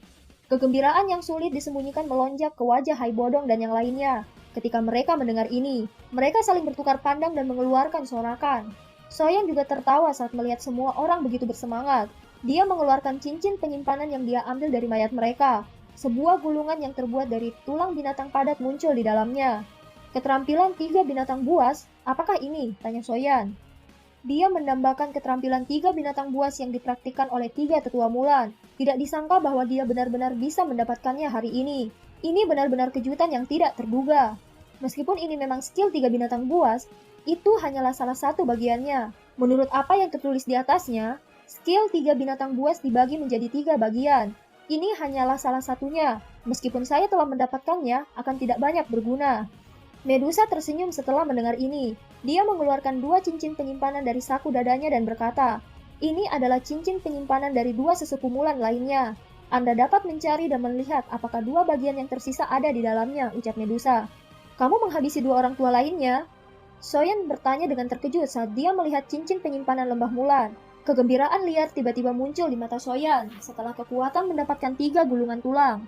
Kegembiraan yang sulit disembunyikan melonjak ke wajah Hai Bodong dan yang lainnya. Ketika mereka mendengar ini, mereka saling bertukar pandang dan mengeluarkan sorakan. Soyan juga tertawa saat melihat semua orang begitu bersemangat. Dia mengeluarkan cincin penyimpanan yang dia ambil dari mayat mereka. Sebuah gulungan yang terbuat dari tulang binatang padat muncul di dalamnya. Keterampilan 3 binatang buas, apakah ini? Tanya Soyan. Dia mendambakan keterampilan 3 binatang buas yang dipraktikkan oleh 3 tetua Mulan. Tidak disangka bahwa dia benar-benar bisa mendapatkannya hari ini. Ini benar-benar kejutan yang tidak terduga. Meskipun ini memang skill 3 binatang buas, itu hanyalah salah satu bagiannya. Menurut apa yang tertulis di atasnya, skill 3 binatang buas dibagi menjadi 3 bagian. Ini hanyalah salah satunya. Meskipun saya telah mendapatkannya, akan tidak banyak berguna. Medusa tersenyum setelah mendengar ini. Dia mengeluarkan 2 cincin penyimpanan dari saku dadanya dan berkata, ini adalah cincin penyimpanan dari 2 sesepuh Mulan lainnya. Anda dapat mencari dan melihat apakah 2 bagian yang tersisa ada di dalamnya, ucap Medusa. Kamu menghabisi 2 orang tua lainnya? Soyan bertanya dengan terkejut saat dia melihat cincin penyimpanan Lembah Mulan. Kegembiraan liar tiba-tiba muncul di mata Soyan setelah kekuatan mendapatkan 3 gulungan tulang.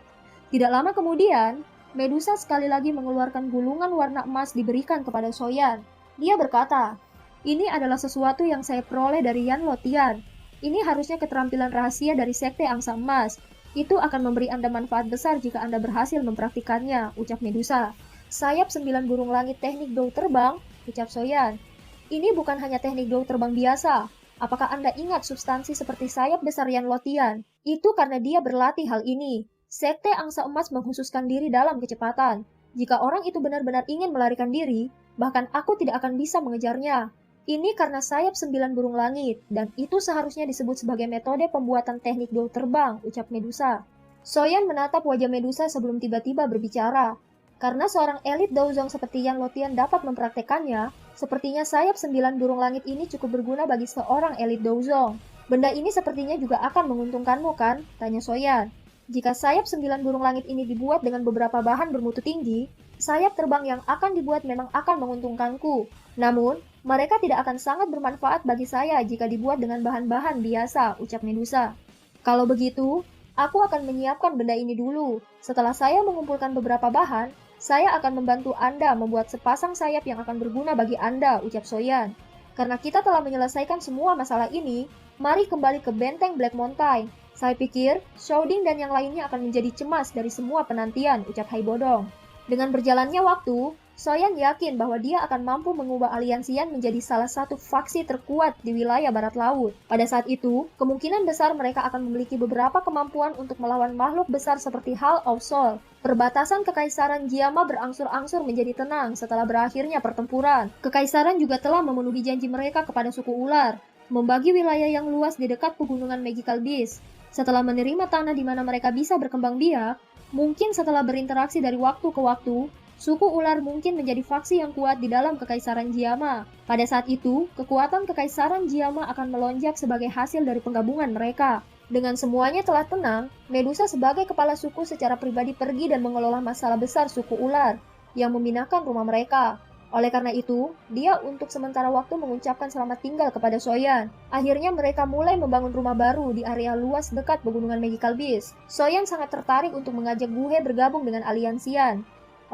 Tidak lama kemudian, Medusa sekali lagi mengeluarkan gulungan warna emas diberikan kepada Soyan. Dia berkata, ini adalah sesuatu yang saya peroleh dari Yan Lotian. Ini harusnya keterampilan rahasia dari Sekte Angsa Emas. Itu akan memberi Anda manfaat besar jika Anda berhasil mempraktikannya, ucap Medusa. Sayap 9 burung langit teknik dou terbang, ucap Soyan. Ini bukan hanya teknik dou terbang biasa. Apakah Anda ingat substansi seperti sayap besar Yan Lotian? Itu karena dia berlatih hal ini. Sekte Angsa Emas mengkhususkan diri dalam kecepatan. Jika orang itu benar-benar ingin melarikan diri, bahkan aku tidak akan bisa mengejarnya. Ini karena sayap 9 burung langit, dan itu seharusnya disebut sebagai metode pembuatan teknik dou terbang, ucap Medusa. Soyan menatap wajah Medusa sebelum tiba-tiba berbicara. Karena seorang elit Douzong seperti Yan Lotian dapat mempraktekannya, sepertinya sayap 9 burung langit ini cukup berguna bagi seorang elit Douzong. Benda ini sepertinya juga akan menguntungkanmu kan? Tanya Soyan. Jika sayap 9 burung langit ini dibuat dengan beberapa bahan bermutu tinggi, sayap terbang yang akan dibuat memang akan menguntungkanku. Namun, mereka tidak akan sangat bermanfaat bagi saya jika dibuat dengan bahan-bahan biasa, ucap Medusa. Kalau begitu, aku akan menyiapkan benda ini dulu. Setelah saya mengumpulkan beberapa bahan, saya akan membantu Anda membuat sepasang sayap yang akan berguna bagi Anda, ucap Soyan. Karena kita telah menyelesaikan semua masalah ini, mari kembali ke benteng Black Mountain. Saya pikir, Shouding dan yang lainnya akan menjadi cemas dari semua penantian, ucap Hai Bodong. Dengan berjalannya waktu, Soyan yakin bahwa dia akan mampu mengubah aliansian menjadi salah satu faksi terkuat di wilayah barat laut. Pada saat itu, kemungkinan besar mereka akan memiliki beberapa kemampuan untuk melawan makhluk besar seperti Hall of Soul. Perbatasan Kekaisaran Jiama berangsur-angsur menjadi tenang setelah berakhirnya pertempuran. Kekaisaran juga telah memenuhi janji mereka kepada suku ular, membagi wilayah yang luas di dekat pegunungan Magical Beast. Setelah menerima tanah di mana mereka bisa berkembang biak, mungkin setelah berinteraksi dari waktu ke waktu, suku ular mungkin menjadi faksi yang kuat di dalam Kekaisaran Jiama. Pada saat itu, kekuatan Kekaisaran Jiama akan melonjak sebagai hasil dari penggabungan mereka. Dengan semuanya telah tenang, Medusa sebagai kepala suku secara pribadi pergi dan mengelola masalah besar suku ular yang membinakan rumah mereka. Oleh karena itu, dia untuk sementara waktu mengucapkan selamat tinggal kepada Soyan. Akhirnya mereka mulai membangun rumah baru di area luas dekat pegunungan Magical Beast. Soyan sangat tertarik untuk mengajak Guhe bergabung dengan aliansian.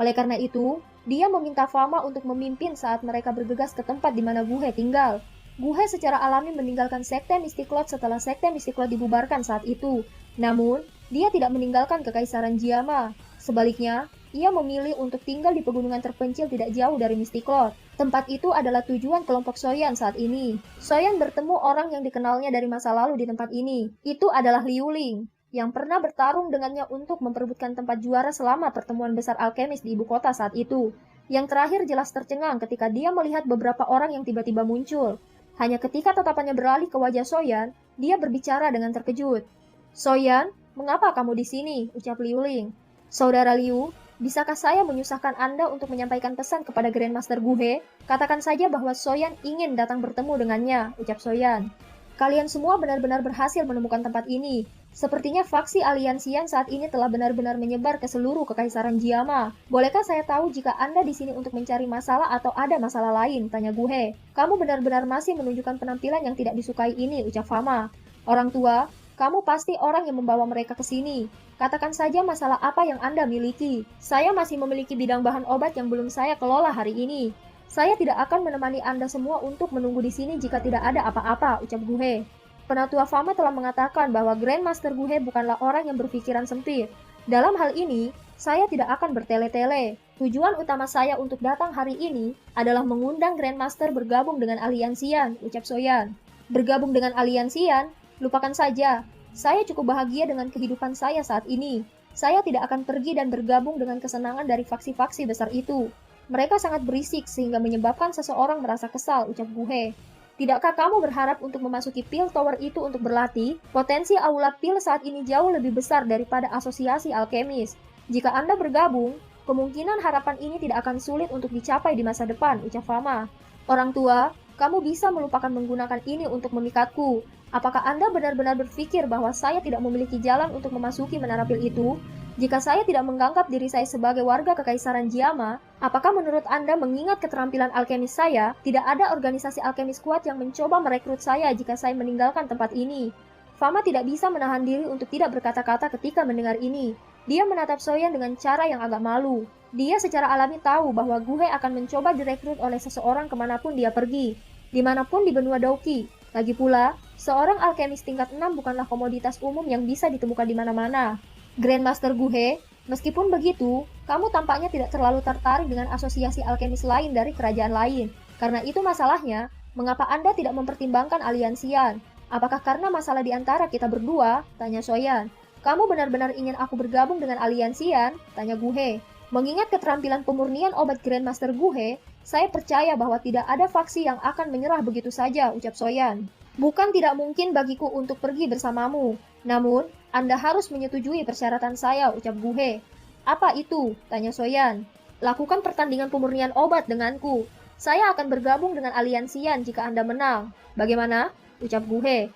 Oleh karena itu, dia meminta Fama untuk memimpin saat mereka bergegas ke tempat di mana Guhe tinggal. Guhe secara alami meninggalkan Sekte Mystiklot setelah Sekte Mystiklot dibubarkan saat itu. Namun, dia tidak meninggalkan Kekaisaran Jiama. Sebaliknya, ia memilih untuk tinggal di pegunungan terpencil tidak jauh dari Mystiklot. Tempat itu adalah tujuan kelompok Soyan saat ini. Soyan bertemu orang yang dikenalnya dari masa lalu di tempat ini. Itu adalah Liu Ling, yang pernah bertarung dengannya untuk memperebutkan tempat juara selama pertemuan besar alkemis di ibu kota saat itu. Yang terakhir jelas tercengang ketika dia melihat beberapa orang yang tiba-tiba muncul. Hanya ketika tatapannya beralih ke wajah Soyan, dia berbicara dengan terkejut. "Soyan, mengapa kamu di sini?" ucap Liu Ling. "Saudara Liu, bisakah saya menyusahkan Anda untuk menyampaikan pesan kepada Grandmaster Guhe? Katakan saja bahwa Soyan ingin datang bertemu dengannya," ucap Soyan. "Kalian semua benar-benar berhasil menemukan tempat ini. Sepertinya faksi aliansian saat ini telah benar-benar menyebar ke seluruh Kekaisaran Jiama. Bolehkah saya tahu jika Anda di sini untuk mencari masalah atau ada masalah lain?" tanya Guhe. "Kamu benar-benar masih menunjukkan penampilan yang tidak disukai ini," ucap Fama. "Orang tua, kamu pasti orang yang membawa mereka ke sini. Katakan saja masalah apa yang Anda miliki. Saya masih memiliki bidang bahan obat yang belum saya kelola hari ini. Saya tidak akan menemani Anda semua untuk menunggu di sini jika tidak ada apa-apa," ucap Guhe. Penatua Fama telah mengatakan bahwa Grandmaster Guhe bukanlah orang yang berpikiran sempit. "Dalam hal ini, saya tidak akan bertele-tele. Tujuan utama saya untuk datang hari ini adalah mengundang Grandmaster bergabung dengan aliansian," ucap Soyan. "Bergabung dengan aliansian? Lupakan saja. Saya cukup bahagia dengan kehidupan saya saat ini. Saya tidak akan pergi dan bergabung dengan kesenangan dari faksi-faksi besar itu. Mereka sangat berisik sehingga menyebabkan seseorang merasa kesal," ucap Guhe. "Tidakkah kamu berharap untuk memasuki Pil Tower itu untuk berlatih? Potensi aula Pil saat ini jauh lebih besar daripada asosiasi alkemis. Jika Anda bergabung, kemungkinan harapan ini tidak akan sulit untuk dicapai di masa depan," ucap Fama. "Orang tua, kamu bisa melupakan menggunakan ini untuk memikatku. Apakah Anda benar-benar berpikir bahwa saya tidak memiliki jalan untuk memasuki menara Pil itu? Jika saya tidak menganggap diri saya sebagai warga Kekaisaran Jiama, apakah menurut Anda mengingat keterampilan alkemis saya, tidak ada organisasi alkemis kuat yang mencoba merekrut saya jika saya meninggalkan tempat ini?" Fama tidak bisa menahan diri untuk tidak berkata-kata ketika mendengar ini. Dia menatap Soyan dengan cara yang agak malu. Dia secara alami tahu bahwa Guhe akan mencoba direkrut oleh seseorang kemanapun dia pergi, dimanapun di benua Dauki. Lagi pula, seorang alkemis tingkat 6 bukanlah komoditas umum yang bisa ditemukan di mana-mana. "Grandmaster Guhe, meskipun begitu, kamu tampaknya tidak terlalu tertarik dengan asosiasi alkemis lain dari kerajaan lain. Karena itu masalahnya, mengapa Anda tidak mempertimbangkan aliansian? Apakah karena masalah di antara kita berdua?" tanya Soyan. "Kamu benar-benar ingin aku bergabung dengan aliansian?" tanya Guhe. "Mengingat keterampilan pemurnian obat Grandmaster Guhe, saya percaya bahwa tidak ada faksi yang akan menyerah begitu saja," ucap Soyan. "Bukan tidak mungkin bagiku untuk pergi bersamamu. Namun, Anda harus menyetujui persyaratan saya," ucap Guhe. "Apa itu?" tanya Soyan. "Lakukan pertandingan pemurnian obat denganku. Saya akan bergabung dengan aliansian jika Anda menang. Bagaimana?" ucap Guhe.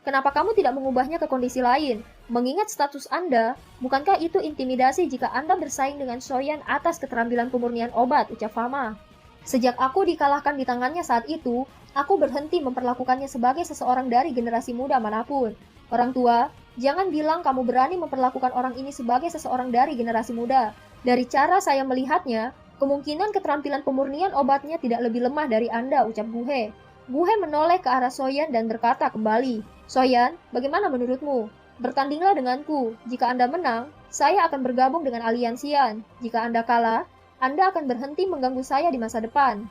Kenapa kamu tidak mengubahnya ke kondisi lain? Mengingat status Anda, bukankah itu intimidasi jika Anda bersaing dengan Soyan atas keterampilan pemurnian obat?" ucap Fama. "Sejak aku dikalahkan di tangannya saat itu, aku berhenti memperlakukannya sebagai seseorang dari generasi muda manapun. Orang tua, jangan bilang kamu berani memperlakukan orang ini sebagai seseorang dari generasi muda. Dari cara saya melihatnya, kemungkinan keterampilan pemurnian obatnya tidak lebih lemah dari Anda," ucap Guhe. Guhe menoleh ke arah Soyan dan berkata kembali, "Soyan, bagaimana menurutmu? Bertandinglah denganku. Jika Anda menang, saya akan bergabung dengan aliansian. Jika Anda kalah, Anda akan berhenti mengganggu saya di masa depan.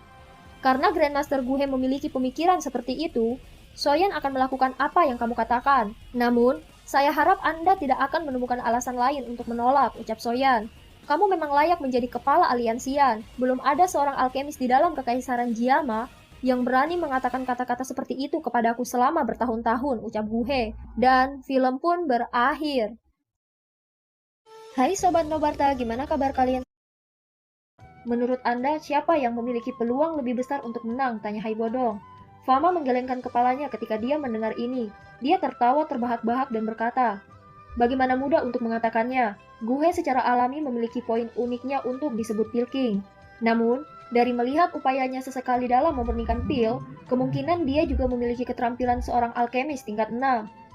Karena Grandmaster Guhe memiliki pemikiran seperti itu, Soyan akan melakukan apa yang kamu katakan. Namun, saya harap Anda tidak akan menemukan alasan lain untuk menolak, ucap Soyan. Kamu memang layak menjadi kepala aliansian. Belum ada seorang alkemis di dalam kekaisaran Jiama yang berani mengatakan kata-kata seperti itu kepadaku selama bertahun-tahun, ucap Guhe. Dan film pun berakhir. Hai Sobat Nobarta, gimana kabar kalian? Menurut Anda, siapa yang memiliki peluang lebih besar untuk menang? Tanya Hai Bodong. Fama menggelengkan kepalanya ketika dia mendengar ini. Dia tertawa terbahak-bahak dan berkata, bagaimana mudah untuk mengatakannya. Guhe secara alami memiliki poin uniknya untuk disebut Pil King. Namun, dari melihat upayanya sesekali dalam memurnikan pil, kemungkinan dia juga memiliki keterampilan seorang alkemis tingkat 6.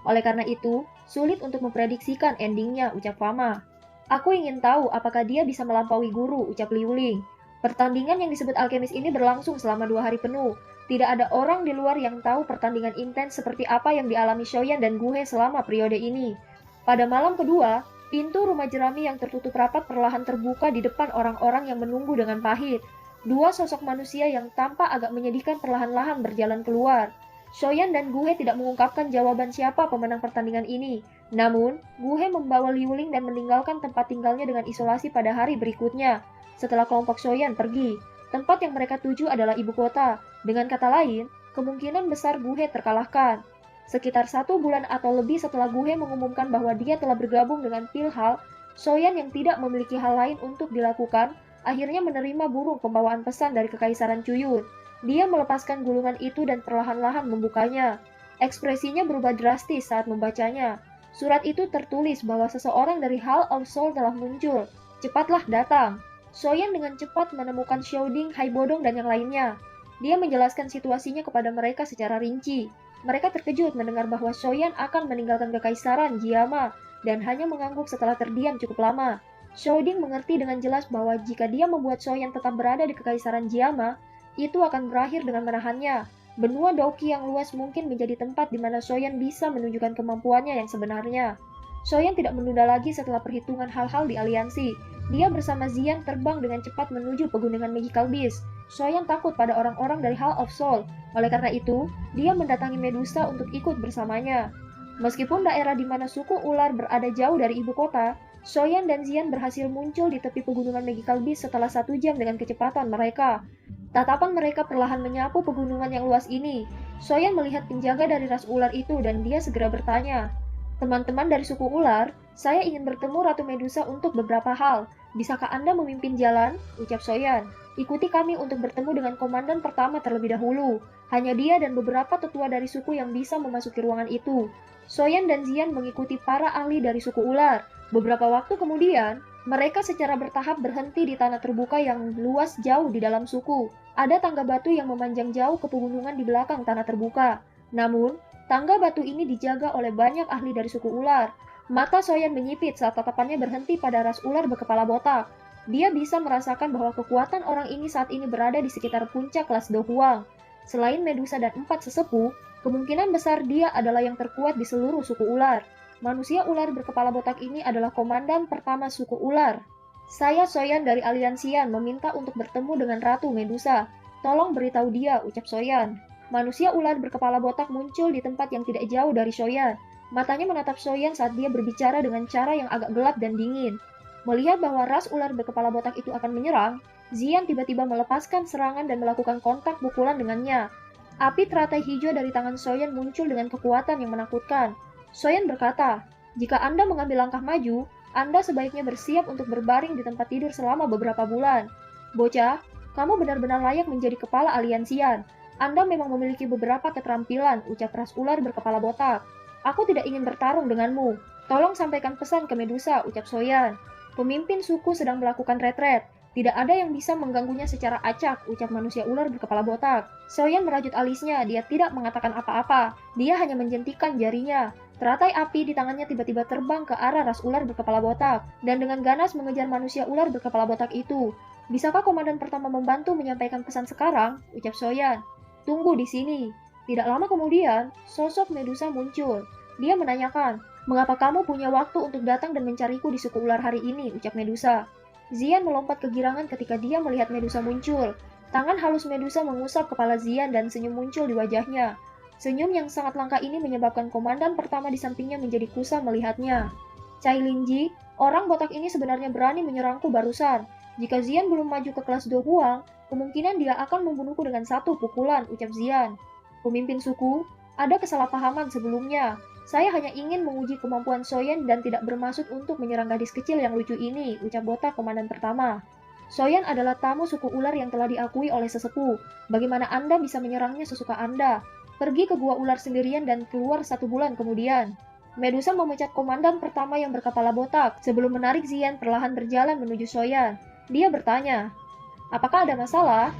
Oleh karena itu, sulit untuk memprediksikan endingnya, ucap Fama. Aku ingin tahu apakah dia bisa melampaui guru, ucap Liuling. Pertandingan yang disebut alkemis ini berlangsung selama 2 hari penuh. Tidak ada orang di luar yang tahu pertandingan intens seperti apa yang dialami Shoyan dan Guhe selama periode ini. Pada malam kedua, pintu rumah jerami yang tertutup rapat perlahan terbuka di depan orang-orang yang menunggu dengan pahit. Dua sosok manusia yang tampak agak menyedihkan perlahan-lahan berjalan keluar. Shoyan dan Guhe tidak mengungkapkan jawaban siapa pemenang pertandingan ini. Namun, Guhe membawa Liuling dan meninggalkan tempat tinggalnya dengan isolasi pada hari berikutnya. Setelah kelompok Shoyan pergi, tempat yang mereka tuju adalah ibu kota. Dengan kata lain, kemungkinan besar Guhe terkalahkan. Sekitar 1 bulan atau lebih setelah Guhe mengumumkan bahwa dia telah bergabung dengan Pilhal, Shoyan yang tidak memiliki hal lain untuk dilakukan, akhirnya menerima burung pembawaan pesan dari Kekaisaran Cuyun. Dia melepaskan gulungan itu dan perlahan-lahan membukanya. Ekspresinya berubah drastis saat membacanya. Surat itu tertulis bahwa seseorang dari Hall of Soul telah muncul. Cepatlah datang. Soyan dengan cepat menemukan Xiaoding, Hai Bodong, dan yang lainnya. Dia menjelaskan situasinya kepada mereka secara rinci. Mereka terkejut mendengar bahwa Soyan akan meninggalkan Kekaisaran Jiama dan hanya mengangguk setelah terdiam cukup lama. Xiaoding mengerti dengan jelas bahwa jika dia membuat Soyan tetap berada di Kekaisaran Jiama, itu akan berakhir dengan menahannya. Benua Dauki yang luas mungkin menjadi tempat di mana Soyan bisa menunjukkan kemampuannya yang sebenarnya. Soyan tidak menunda lagi setelah perhitungan hal-hal di aliansi. Dia bersama Zian terbang dengan cepat menuju pegunungan Magical Beast. Soyan takut pada orang-orang dari Hall of Soul. Oleh karena itu, dia mendatangi Medusa untuk ikut bersamanya. Meskipun daerah di mana suku ular berada jauh dari ibu kota, Soyan dan Zian berhasil muncul di tepi pegunungan Magical Beast setelah 1 jam dengan kecepatan mereka. Tatapan mereka perlahan menyapu pegunungan yang luas ini. Soyan melihat penjaga dari ras ular itu dan dia segera bertanya, teman-teman dari suku ular, saya ingin bertemu Ratu Medusa untuk beberapa hal. Bisakah Anda memimpin jalan? Ucap Soyan. Ikuti kami untuk bertemu dengan komandan pertama terlebih dahulu. Hanya dia dan beberapa tetua dari suku yang bisa memasuki ruangan itu. Soyan dan Zian mengikuti para ahli dari suku ular. Beberapa waktu kemudian, mereka secara bertahap berhenti di tanah terbuka yang luas jauh di dalam suku. Ada tangga batu yang memanjang jauh ke pegunungan di belakang tanah terbuka. Namun, tangga batu ini dijaga oleh banyak ahli dari suku ular. Mata Soyan menyipit saat tatapannya berhenti pada ras ular berkepala botak. Dia bisa merasakan bahwa kekuatan orang ini saat ini berada di sekitar puncak kelas Do Huang. Selain Medusa dan 4 sesepuh, kemungkinan besar dia adalah yang terkuat di seluruh suku ular. Manusia ular berkepala botak ini adalah komandan pertama suku ular. Saya Soyan dari Aliansian meminta untuk bertemu dengan Ratu Medusa. Tolong beritahu dia, ucap Soyan. Manusia ular berkepala botak muncul di tempat yang tidak jauh dari Soyan. Matanya menatap Soyan saat dia berbicara dengan cara yang agak gelap dan dingin. Melihat bahwa ras ular berkepala botak itu akan menyerang, Zian tiba-tiba melepaskan serangan dan melakukan kontak pukulan dengannya. Api teratai hijau dari tangan Soyan muncul dengan kekuatan yang menakutkan. Soyan berkata, jika Anda mengambil langkah maju, Anda sebaiknya bersiap untuk berbaring di tempat tidur selama beberapa bulan. Bocah, kamu benar-benar layak menjadi kepala aliansian. Anda memang memiliki beberapa keterampilan, ucap ras ular berkepala botak. Aku tidak ingin bertarung denganmu. Tolong sampaikan pesan ke Medusa, ucap Soyan. Pemimpin suku sedang melakukan retret. Tidak ada yang bisa mengganggunya secara acak, ucap manusia ular berkepala botak. Soyan merajut alisnya, dia tidak mengatakan apa-apa. Dia hanya menjentikan jarinya. Teratai api di tangannya tiba-tiba terbang ke arah ras ular berkepala botak, dan dengan ganas mengejar manusia ular berkepala botak itu. Bisakah komandan pertama membantu menyampaikan pesan sekarang? Ucap Soyan. Tunggu di sini. Tidak lama kemudian, sosok Medusa muncul. Dia menanyakan, mengapa kamu punya waktu untuk datang dan mencariku di suku ular hari ini? Ucap Medusa. Zian melompat kegirangan ketika dia melihat Medusa muncul. Tangan halus Medusa mengusap kepala Zian dan senyum muncul di wajahnya. Senyum yang sangat langka ini menyebabkan komandan pertama di sampingnya menjadi kusam melihatnya. Cai Linji, orang botak ini sebenarnya berani menyerangku barusan. Jika Zian belum maju ke kelas Do Huang, kemungkinan dia akan membunuhku dengan satu pukulan, ucap Zian. Pemimpin suku, ada kesalahpahaman sebelumnya. Saya hanya ingin menguji kemampuan Soyan dan tidak bermaksud untuk menyerang gadis kecil yang lucu ini, ucap botak komandan pertama. Soyan adalah tamu suku ular yang telah diakui oleh sesepuh. Bagaimana Anda bisa menyerangnya sesuka Anda? Pergi ke gua ular sendirian dan keluar 1 bulan kemudian. Medusa memecat komandan pertama yang berkepala botak sebelum menarik Zian perlahan berjalan menuju Soyan. Dia bertanya, apakah ada masalah?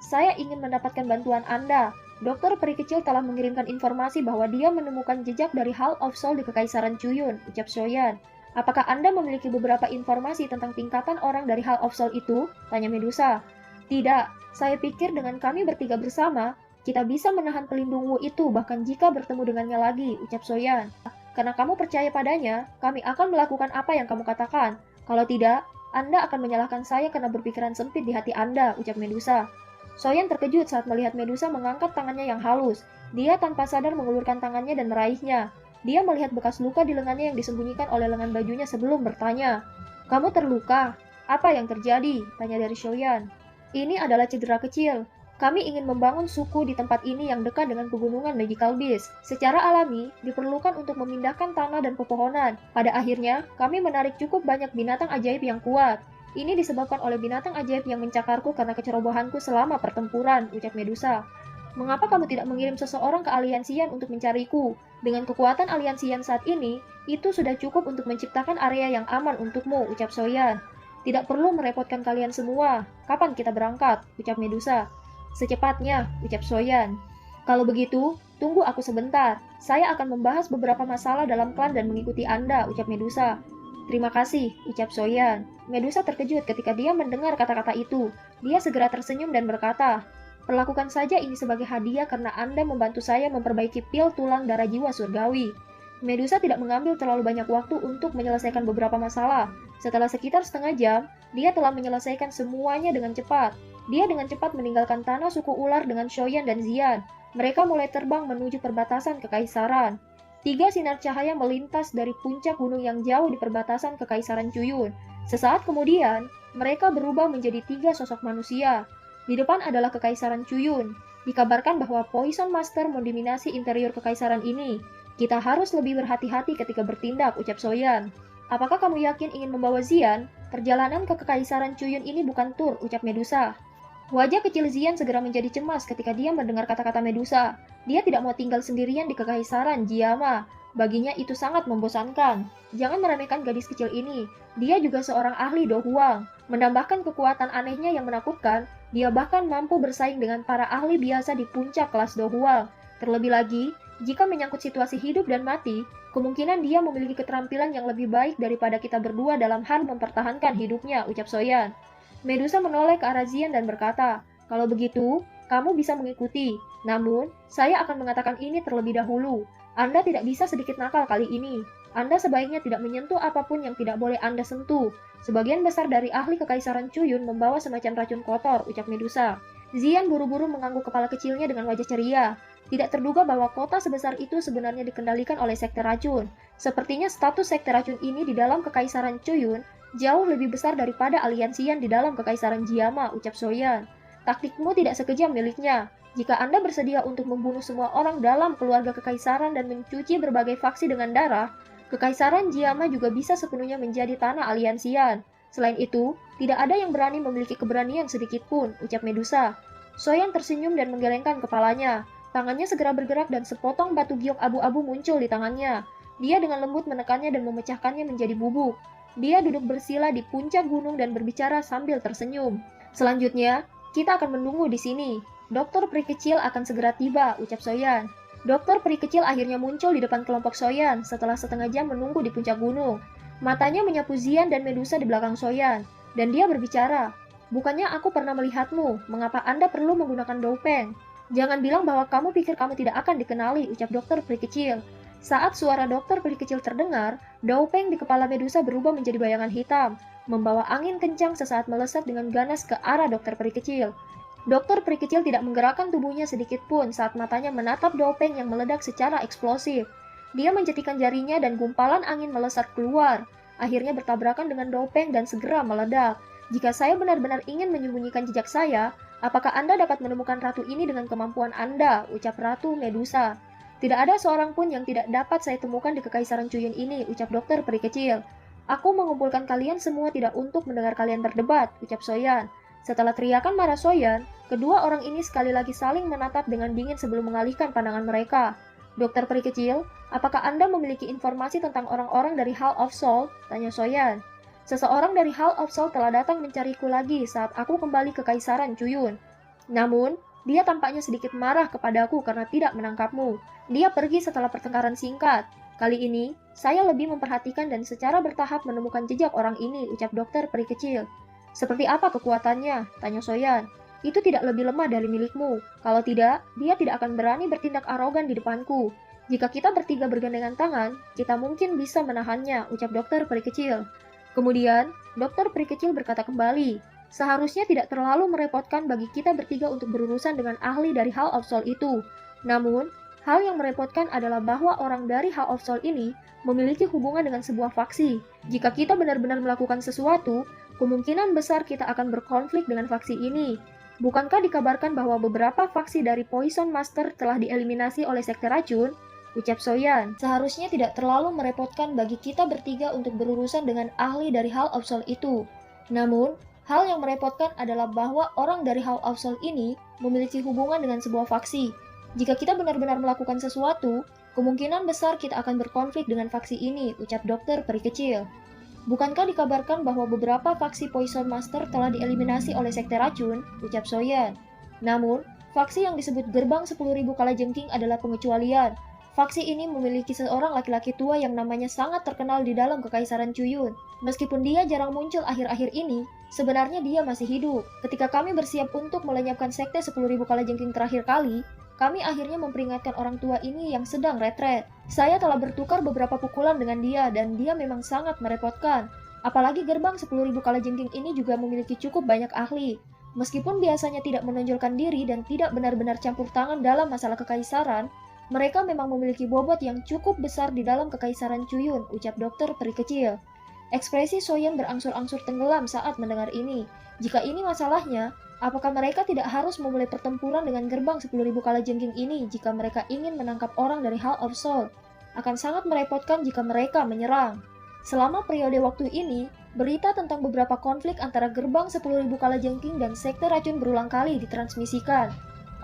Saya ingin mendapatkan bantuan Anda. Dokter peri kecil telah mengirimkan informasi bahwa dia menemukan jejak dari Hall of Soul di Kekaisaran Cuyun, ucap Soyan. Apakah Anda memiliki beberapa informasi tentang tingkatan orang dari Hall of Soul itu? Tanya Medusa. Tidak, saya pikir dengan kami bertiga bersama, kita bisa menahan pelindungmu itu bahkan jika bertemu dengannya lagi, ucap Soyan. Karena kamu percaya padanya, kami akan melakukan apa yang kamu katakan. Kalau tidak, Anda akan menyalahkan saya karena berpikiran sempit di hati Anda, ucap Medusa. Soyan terkejut saat melihat Medusa mengangkat tangannya yang halus. Dia tanpa sadar mengulurkan tangannya dan meraihnya. Dia melihat bekas luka di lengannya yang disembunyikan oleh lengan bajunya sebelum bertanya. Kamu terluka? Apa yang terjadi? Tanya dari Soyan. Ini adalah cedera kecil. Kami ingin membangun suku di tempat ini yang dekat dengan pegunungan Magical Beast. Secara alami, diperlukan untuk memindahkan tanah dan pepohonan. Pada akhirnya, kami menarik cukup banyak binatang ajaib yang kuat. Ini disebabkan oleh binatang ajaib yang mencakarku karena kecerobohanku selama pertempuran, ucap Medusa. Mengapa kamu tidak mengirim seseorang ke aliansian untuk mencariku? Dengan kekuatan aliansian saat ini, itu sudah cukup untuk menciptakan area yang aman untukmu, ucap Soyan. Tidak perlu merepotkan kalian semua. Kapan kita berangkat? Ucap Medusa. Secepatnya, ucap Soyan. Kalau begitu, tunggu aku sebentar. Saya akan membahas beberapa masalah dalam klan dan mengikuti Anda, ucap Medusa. Terima kasih, ucap Soyan. Medusa terkejut ketika dia mendengar kata-kata itu. Dia segera tersenyum dan berkata, perlakukan saja ini sebagai hadiah karena Anda membantu saya memperbaiki pil tulang darah jiwa surgawi. Medusa tidak mengambil terlalu banyak waktu untuk menyelesaikan beberapa masalah. Setelah sekitar setengah jam, dia telah menyelesaikan semuanya dengan cepat. Dia dengan cepat meninggalkan tanah suku ular dengan Soyan dan Zian. Mereka mulai terbang menuju perbatasan kekaisaran. 3 sinar cahaya melintas dari puncak gunung yang jauh di perbatasan Kekaisaran Cuyun. Sesaat kemudian, mereka berubah menjadi 3 sosok manusia. Di depan adalah Kekaisaran Cuyun. Dikabarkan bahwa Poison Master mendominasi interior Kekaisaran ini. Kita harus lebih berhati-hati ketika bertindak, ucap Soyan. Apakah kamu yakin ingin membawa Zian? Perjalanan ke Kekaisaran Cuyun ini bukan tur, ucap Medusa. Wajah kecil Zian segera menjadi cemas ketika dia mendengar kata-kata Medusa. Dia tidak mau tinggal sendirian di Kekaisaran Jiama. Baginya itu sangat membosankan. Jangan meremehkan gadis kecil ini. Dia juga seorang ahli Do Huang. Menambahkan kekuatan anehnya yang menakutkan, dia bahkan mampu bersaing dengan para ahli biasa di puncak kelas Do Huang. Terlebih lagi, jika menyangkut situasi hidup dan mati, kemungkinan dia memiliki keterampilan yang lebih baik daripada kita berdua dalam hal mempertahankan hidupnya, ucap Soyan. Medusa menoleh ke arah Zian dan berkata, kalau begitu, kamu bisa mengikuti. Namun, saya akan mengatakan ini terlebih dahulu. Anda tidak bisa sedikit nakal kali ini. Anda sebaiknya tidak menyentuh apapun yang tidak boleh Anda sentuh. Sebagian besar dari ahli Kekaisaran Cuyun membawa semacam racun kotor, ucap Medusa. Zian buru-buru mengangguk kepala kecilnya dengan wajah ceria. Tidak terduga bahwa kota sebesar itu sebenarnya dikendalikan oleh sekte racun. Sepertinya status sekte racun ini di dalam Kekaisaran Cuyun jauh lebih besar daripada aliansian di dalam Kekaisaran Jiama, ucap Soyan. Taktikmu tidak sekejam miliknya. Jika Anda bersedia untuk membunuh semua orang dalam keluarga Kekaisaran dan mencuci berbagai faksi dengan darah, Kekaisaran Jiama juga bisa sepenuhnya menjadi tanah aliansian. Selain itu, tidak ada yang berani memiliki keberanian sedikit pun, ucap Medusa. Soyan tersenyum dan menggelengkan kepalanya. Tangannya segera bergerak dan sepotong batu giok abu-abu muncul di tangannya. Dia dengan lembut menekannya dan memecahkannya menjadi bubuk. Dia duduk bersila di puncak gunung dan berbicara sambil tersenyum. Selanjutnya, kita akan menunggu di sini. Dokter peri kecil akan segera tiba, ucap Soyan. Dokter peri kecil akhirnya muncul di depan kelompok Soyan setelah setengah jam menunggu di puncak gunung. Matanya menyapu Zian dan Medusa di belakang Soyan, dan dia berbicara. Bukannya aku pernah melihatmu, mengapa Anda perlu menggunakan dopeng? Jangan bilang bahwa kamu pikir kamu tidak akan dikenali, ucap dokter peri kecil. Saat suara dokter peri kecil terdengar, Daupeng di kepala Medusa berubah menjadi bayangan hitam, membawa angin kencang sesaat melesat dengan ganas ke arah dokter peri kecil. Dokter peri kecil tidak menggerakkan tubuhnya sedikit pun saat matanya menatap Daupeng yang meledak secara eksplosif. Dia menjetikan jarinya dan gumpalan angin melesat keluar, akhirnya bertabrakan dengan Daupeng dan segera meledak. Jika saya benar-benar ingin menyembunyikan jejak saya, apakah Anda dapat menemukan ratu ini dengan kemampuan Anda? Ucap Ratu Medusa. Tidak ada seorang pun yang tidak dapat saya temukan di Kekaisaran Cuyun ini, ucap dokter peri kecil. Aku mengumpulkan kalian semua tidak untuk mendengar kalian berdebat, ucap Soyan. Setelah teriakan marah Soyan, kedua orang ini sekali lagi saling menatap dengan dingin sebelum mengalihkan pandangan mereka. Dokter peri kecil, apakah Anda memiliki informasi tentang orang-orang dari Hall of Soul? Tanya Soyan. Seseorang dari Hall of Soul telah datang mencariku lagi saat aku kembali ke Kaisaran Cuyun. Namun, dia tampaknya sedikit marah kepadaku karena tidak menangkapmu. Dia pergi setelah pertengkaran singkat. Kali ini, saya lebih memperhatikan dan secara bertahap menemukan jejak orang ini, ucap dokter peri kecil. Seperti apa kekuatannya? Tanya Soyan. Itu tidak lebih lemah dari milikmu. Kalau tidak, dia tidak akan berani bertindak arogan di depanku. Jika kita bertiga bergandengan tangan, kita mungkin bisa menahannya, ucap dokter peri kecil. Kemudian, dokter peri kecil berkata kembali, seharusnya tidak terlalu merepotkan bagi kita bertiga untuk berurusan dengan ahli dari Hall of Soul itu. Namun, hal yang merepotkan adalah bahwa orang dari Hall of Soul ini memiliki hubungan dengan sebuah faksi. Jika kita benar-benar melakukan sesuatu, kemungkinan besar kita akan berkonflik dengan faksi ini. Bukankah dikabarkan bahwa beberapa faksi dari Poison Master telah dieliminasi oleh Sekte Racun? Ucap Soyan. Seharusnya tidak terlalu merepotkan bagi kita bertiga untuk berurusan dengan ahli dari Hall of Soul itu. Namun, hal yang merepotkan adalah bahwa orang dari Hall of Soul ini memiliki hubungan dengan sebuah faksi. Jika kita benar-benar melakukan sesuatu, kemungkinan besar kita akan berkonflik dengan faksi ini, ucap dokter peri kecil. Bukankah dikabarkan bahwa beberapa faksi Poison Master telah dieliminasi oleh Sekte Racun? Ucap Soyan. Namun, faksi yang disebut Gerbang 10.000 Kalajengking adalah pengecualian. Faksi ini memiliki seorang laki-laki tua yang namanya sangat terkenal di dalam Kekaisaran Cuyun. Meskipun dia jarang muncul akhir-akhir ini, sebenarnya dia masih hidup. Ketika kami bersiap untuk melenyapkan Sekte 10.000 Kalajengking terakhir kali, kami akhirnya memperingatkan orang tua ini yang sedang retret. Saya telah bertukar beberapa pukulan dengan dia dan dia memang sangat merepotkan. Apalagi gerbang 10.000 Kalajengking ini juga memiliki cukup banyak ahli. Meskipun biasanya tidak menonjolkan diri dan tidak benar-benar campur tangan dalam masalah kekaisaran, mereka memang memiliki bobot yang cukup besar di dalam Kekaisaran Cuyun, ucap dokter peri kecil. Ekspresi Soyan berangsur-angsur tenggelam saat mendengar ini. Jika ini masalahnya, apakah mereka tidak harus memulai pertempuran dengan gerbang 10.000 Kalajengking ini jika mereka ingin menangkap orang dari Hall of Soul? Akan sangat merepotkan jika mereka menyerang. Selama periode waktu ini, berita tentang beberapa konflik antara gerbang 10.000 Kalajengking dan Sekte Racun berulang kali ditransmisikan.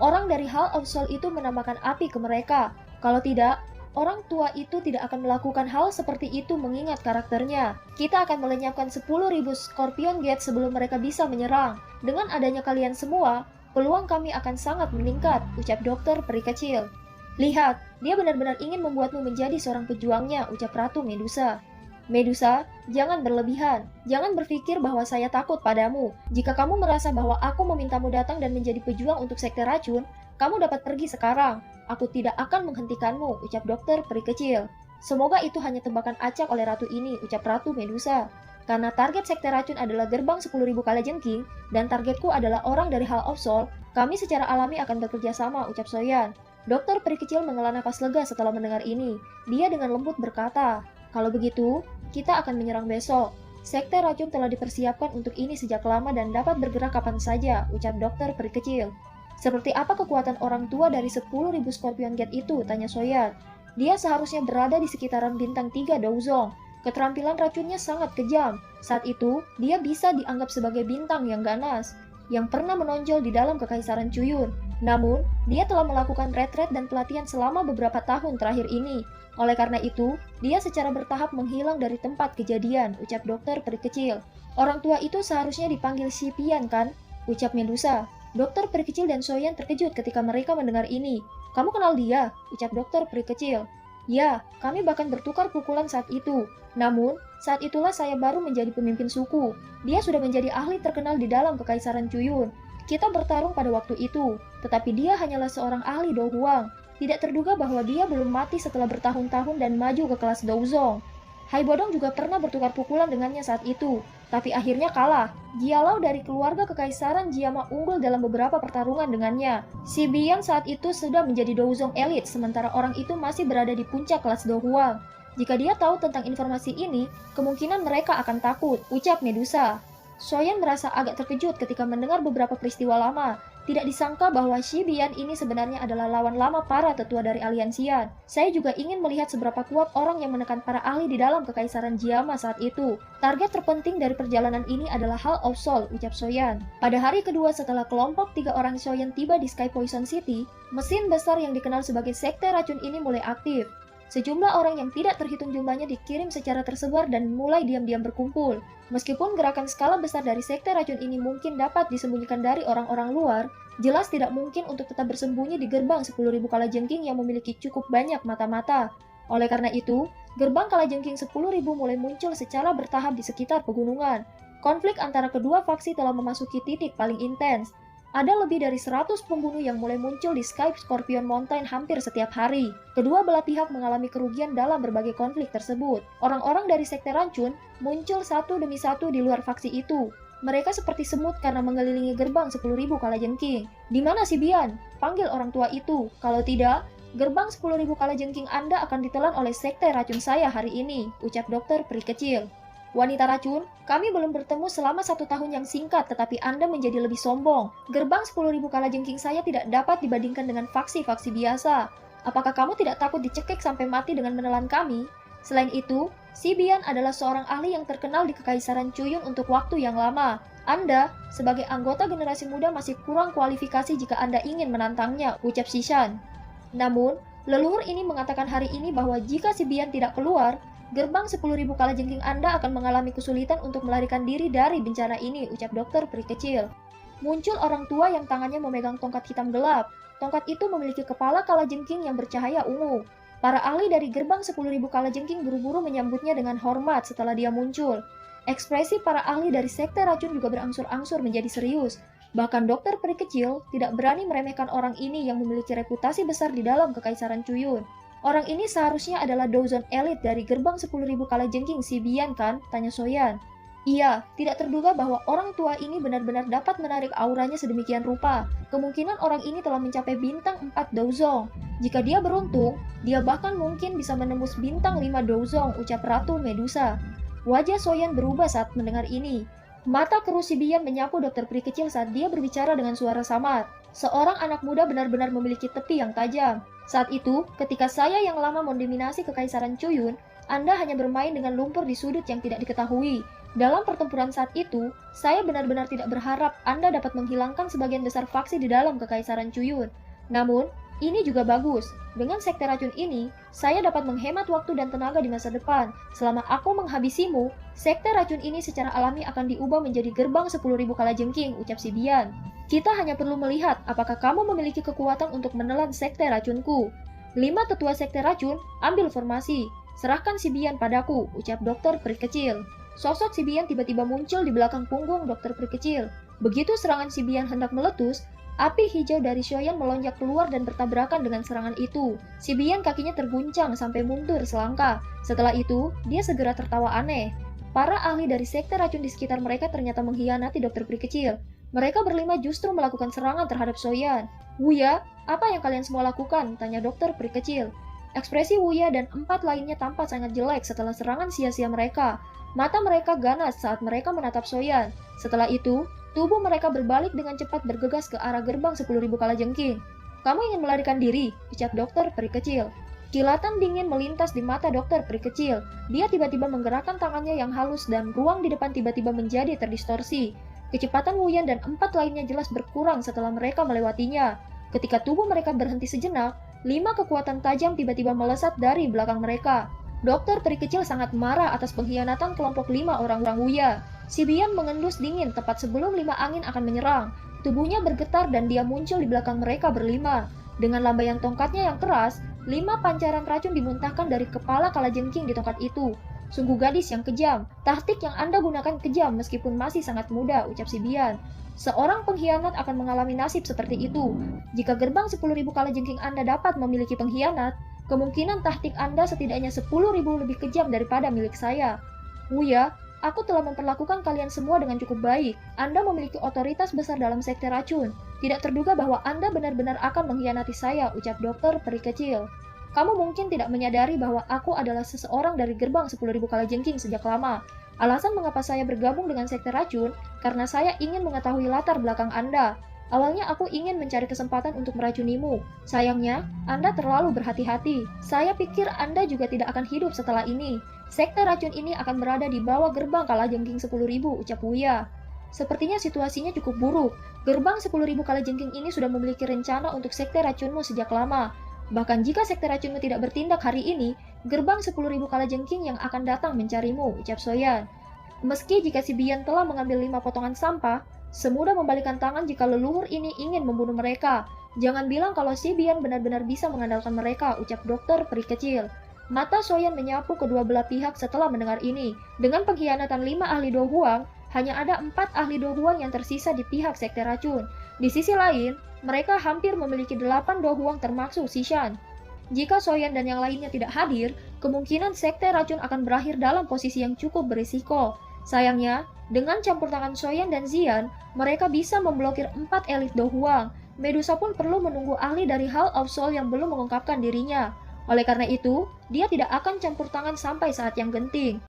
Orang dari Hall of Soul itu menambahkan api ke mereka. Kalau tidak, orang tua itu tidak akan melakukan hal seperti itu mengingat karakternya. Kita akan melenyapkan 10.000 Scorpion Gate sebelum mereka bisa menyerang. Dengan adanya kalian semua, peluang kami akan sangat meningkat, ucap dokter peri kecil. Lihat, dia benar-benar ingin membuatmu menjadi seorang pejuangnya, ucap Ratu Medusa. Medusa, jangan berlebihan. Jangan berpikir bahwa saya takut padamu. Jika kamu merasa bahwa aku memintamu datang dan menjadi pejuang untuk Sekte Racun, kamu dapat pergi sekarang. Aku tidak akan menghentikanmu, ucap dokter peri kecil. Semoga itu hanya tebakan acak oleh ratu ini, ucap Ratu Medusa. Karena target Sekte Racun adalah gerbang 10.000 Kalajengking, dan targetku adalah orang dari Hall of Soul, kami secara alami akan bekerja sama, ucap Soyan. Dokter peri kecil menghela nafas lega setelah mendengar ini. Dia dengan lembut berkata, kalau begitu, kita akan menyerang besok. Sekte Racun telah dipersiapkan untuk ini sejak lama dan dapat bergerak kapan saja, ucap dokter peri kecil. Seperti apa kekuatan orang tua dari 10.000 Scorpion Gate itu? Tanya Soyan. Dia seharusnya berada di sekitaran bintang 3 Douzong. Keterampilan racunnya sangat kejam. Saat itu, dia bisa dianggap sebagai bintang yang ganas, yang pernah menonjol di dalam Kekaisaran Cuyun. Namun, dia telah melakukan retret dan pelatihan selama beberapa tahun terakhir ini. Oleh karena itu, dia secara bertahap menghilang dari tempat kejadian, ucap dokter peri kecil. Orang tua itu seharusnya dipanggil Sipian kan? Ucap Medusa. Dokter peri kecil dan Soyan terkejut ketika mereka mendengar ini. Kamu kenal dia? Ucap dokter peri kecil. Ya, kami bahkan bertukar pukulan saat itu. Namun, saat itulah saya baru menjadi pemimpin suku. Dia sudah menjadi ahli terkenal di dalam Kekaisaran Cuyun. Kita bertarung pada waktu itu, tetapi dia hanyalah seorang ahli Do Huang. Tidak terduga bahwa dia belum mati setelah bertahun-tahun dan maju ke kelas Douzong. Haibodong juga pernah bertukar pukulan dengannya saat itu, tapi akhirnya kalah. Jialau dari keluarga kekaisaran Jiama unggul dalam beberapa pertarungan dengannya. Si Bian saat itu sudah menjadi Douzong elit, sementara orang itu masih berada di puncak kelas Dohuang. Jika dia tahu tentang informasi ini, kemungkinan mereka akan takut, ucap Medusa. Soyan merasa agak terkejut ketika mendengar beberapa peristiwa lama. Tidak disangka bahwa Shi Bian ini sebenarnya adalah lawan lama para tetua dari Aliansian. Saya juga ingin melihat seberapa kuat orang yang menekan para ahli di dalam kekaisaran Jiama saat itu. Target terpenting dari perjalanan ini adalah Hall of Soul, ucap Soyan. Pada hari kedua setelah kelompok 3 orang Soyan tiba di Sky Poison City, mesin besar yang dikenal sebagai sekte racun ini mulai aktif. Sejumlah orang yang tidak terhitung jumlahnya dikirim secara tersebar dan mulai diam-diam berkumpul. Meskipun gerakan skala besar dari sekte racun ini mungkin dapat disembunyikan dari orang-orang luar, jelas tidak mungkin untuk tetap bersembunyi di gerbang 10.000 kalajengking yang memiliki cukup banyak mata-mata. Oleh karena itu, gerbang kalajengking 10.000 mulai muncul secara bertahap di sekitar pegunungan. Konflik antara kedua faksi telah memasuki titik paling intens. Ada lebih dari 100 pembunuh yang mulai muncul di Sky Scorpion Mountain hampir setiap hari. Kedua belah pihak mengalami kerugian dalam berbagai konflik tersebut. Orang-orang dari sekte racun muncul satu demi satu di luar faksi itu. Mereka seperti semut karena mengelilingi gerbang 10.000 kalajengking. Di mana si Bian? Panggil orang tua itu. Kalau tidak, gerbang 10.000 kalajengking Anda akan ditelan oleh sekte racun saya hari ini, ucap dokter peri kecil. Wanita racun, kami belum bertemu selama 1 tahun yang singkat, tetapi Anda menjadi lebih sombong. Gerbang 10.000 kalajengking saya tidak dapat dibandingkan dengan faksi-faksi biasa. Apakah kamu tidak takut dicekik sampai mati dengan menelan kami? Selain itu, Si Bian adalah seorang ahli yang terkenal di Kekaisaran Cuyun untuk waktu yang lama. Anda, sebagai anggota generasi muda masih kurang kualifikasi jika Anda ingin menantangnya, ucap Shishan. Namun, leluhur ini mengatakan hari ini bahwa jika Si Bian tidak keluar, gerbang 10.000 kalajengking Anda akan mengalami kesulitan untuk melarikan diri dari bencana ini, ucap dokter peri kecil. Muncul orang tua yang tangannya memegang tongkat hitam gelap. Tongkat itu memiliki kepala kalajengking yang bercahaya ungu. Para ahli dari gerbang 10.000 kalajengking buru-buru menyambutnya dengan hormat setelah dia muncul. Ekspresi para ahli dari sekte racun juga berangsur-angsur menjadi serius. Bahkan dokter peri kecil tidak berani meremehkan orang ini yang memiliki reputasi besar di dalam Kekaisaran Cuyun. Orang ini seharusnya adalah Douzon elit dari gerbang 10.000 kalajengking Si Bian kan? Tanya Soyan. Iya, tidak terduga bahwa orang tua ini benar-benar dapat menarik auranya sedemikian rupa. Kemungkinan orang ini telah mencapai bintang 4 Douzong. Jika dia beruntung, dia bahkan mungkin bisa menembus bintang 5 Douzong, ucap Ratu Medusa. Wajah Soyan berubah saat mendengar ini. Mata keruh Si Bian menyapu dokter peri kecil saat dia berbicara dengan suara samar. Seorang anak muda benar-benar memiliki tepi yang tajam. Saat itu, ketika saya yang lama mendominasi Kekaisaran Cuyun, Anda hanya bermain dengan lumpur di sudut yang tidak diketahui. Dalam pertempuran saat itu, saya benar-benar tidak berharap Anda dapat menghilangkan sebagian besar faksi di dalam Kekaisaran Cuyun. Namun, ini juga bagus. Dengan sekte racun ini, saya dapat menghemat waktu dan tenaga di masa depan. Selama aku menghabisimu, sekte racun ini secara alami akan diubah menjadi gerbang 10.000 kalajengking, ucap Si Bian. Kita hanya perlu melihat apakah kamu memiliki kekuatan untuk menelan sekte racunku. 5 tetua sekte racun, ambil formasi. Serahkan Si Bian padaku, ucap dokter peri kecil. Sosok Si Bian tiba-tiba muncul di belakang punggung dokter peri kecil. Begitu serangan Si Bian hendak meletus, api hijau dari Soyan melonjak keluar dan bertabrakan dengan serangan itu. Si Bian kakinya terguncang sampai mundur selangkah. Setelah itu, dia segera tertawa aneh. Para ahli dari sekte racun di sekitar mereka ternyata mengkhianati dokter peri kecil. Mereka berlima justru melakukan serangan terhadap Soyan. Wuya, apa yang kalian semua lakukan? Tanya dokter peri kecil. Ekspresi Wuya dan 4 lainnya tampak sangat jelek setelah serangan sia-sia mereka. Mata mereka ganas saat mereka menatap Soyan. Setelah itu, tubuh mereka berbalik dengan cepat bergegas ke arah gerbang 10.000 kalajengking. Kamu ingin melarikan diri? Ucap dokter peri kecil. Kilatan dingin melintas di mata dokter peri kecil. Dia tiba-tiba menggerakkan tangannya yang halus dan ruang di depan tiba-tiba menjadi terdistorsi. Kecepatan Wuyan dan 4 lainnya jelas berkurang setelah mereka melewatinya. Ketika tubuh mereka berhenti sejenak, 5 kekuatan tajam tiba-tiba melesat dari belakang mereka. Dokter peri kecil sangat marah atas pengkhianatan kelompok 5 orang-orang Wuya. Si Bian mengendus dingin tepat sebelum 5 angin akan menyerang. Tubuhnya bergetar dan dia muncul di belakang mereka berlima. Dengan lambaian tongkatnya yang keras, 5 pancaran racun dimuntahkan dari kepala kalajengking di tongkat itu. Sungguh gadis yang kejam. Taktik yang Anda gunakan kejam meskipun masih sangat muda, ucap si Bian. Seorang pengkhianat akan mengalami nasib seperti itu. Jika gerbang 10.000 kalajengking Anda dapat memiliki pengkhianat, kemungkinan taktik Anda setidaknya 10.000 lebih kejam daripada milik saya. Wuya, aku telah memperlakukan kalian semua dengan cukup baik. Anda memiliki otoritas besar dalam sekte racun. Tidak terduga bahwa Anda benar-benar akan mengkhianati saya, ucap dokter peri kecil. Kamu mungkin tidak menyadari bahwa aku adalah seseorang dari gerbang 10.000 kalajengking sejak lama. Alasan mengapa saya bergabung dengan sekte racun, karena saya ingin mengetahui latar belakang Anda. Awalnya aku ingin mencari kesempatan untuk meracunimu. Sayangnya, Anda terlalu berhati-hati. Saya pikir Anda juga tidak akan hidup setelah ini. Sekte racun ini akan berada di bawah gerbang kalajengking 10.000, ucap Wuya. Sepertinya situasinya cukup buruk. Gerbang 10.000 kalajengking ini sudah memiliki rencana untuk sekte racunmu sejak lama. Bahkan jika sekte racunmu tidak bertindak hari ini, gerbang 10.000 kalajengking yang akan datang mencarimu, ucap Soyan. Meski jika si Bian telah mengambil 5 potongan sampah, semudah membalikan tangan jika leluhur ini ingin membunuh mereka. Jangan bilang kalau si Bian benar-benar bisa mengandalkan mereka, ucap dokter peri kecil. Mata Soyan menyapu kedua belah pihak setelah mendengar ini. Dengan pengkhianatan 5 ahli Do Huang, hanya ada 4 ahli Do Huang yang tersisa di pihak sekte racun. Di sisi lain, mereka hampir memiliki 8 Do Huang termasuk Sishan. Jika Soyan dan yang lainnya tidak hadir, kemungkinan sekte racun akan berakhir dalam posisi yang cukup berisiko. Sayangnya, dengan campur tangan Soyan dan Zian, mereka bisa memblokir 4 elit Do Huang. Medusa pun perlu menunggu ahli dari Hall of Soul yang belum mengungkapkan dirinya. Oleh karena itu, dia tidak akan campur tangan sampai saat yang genting.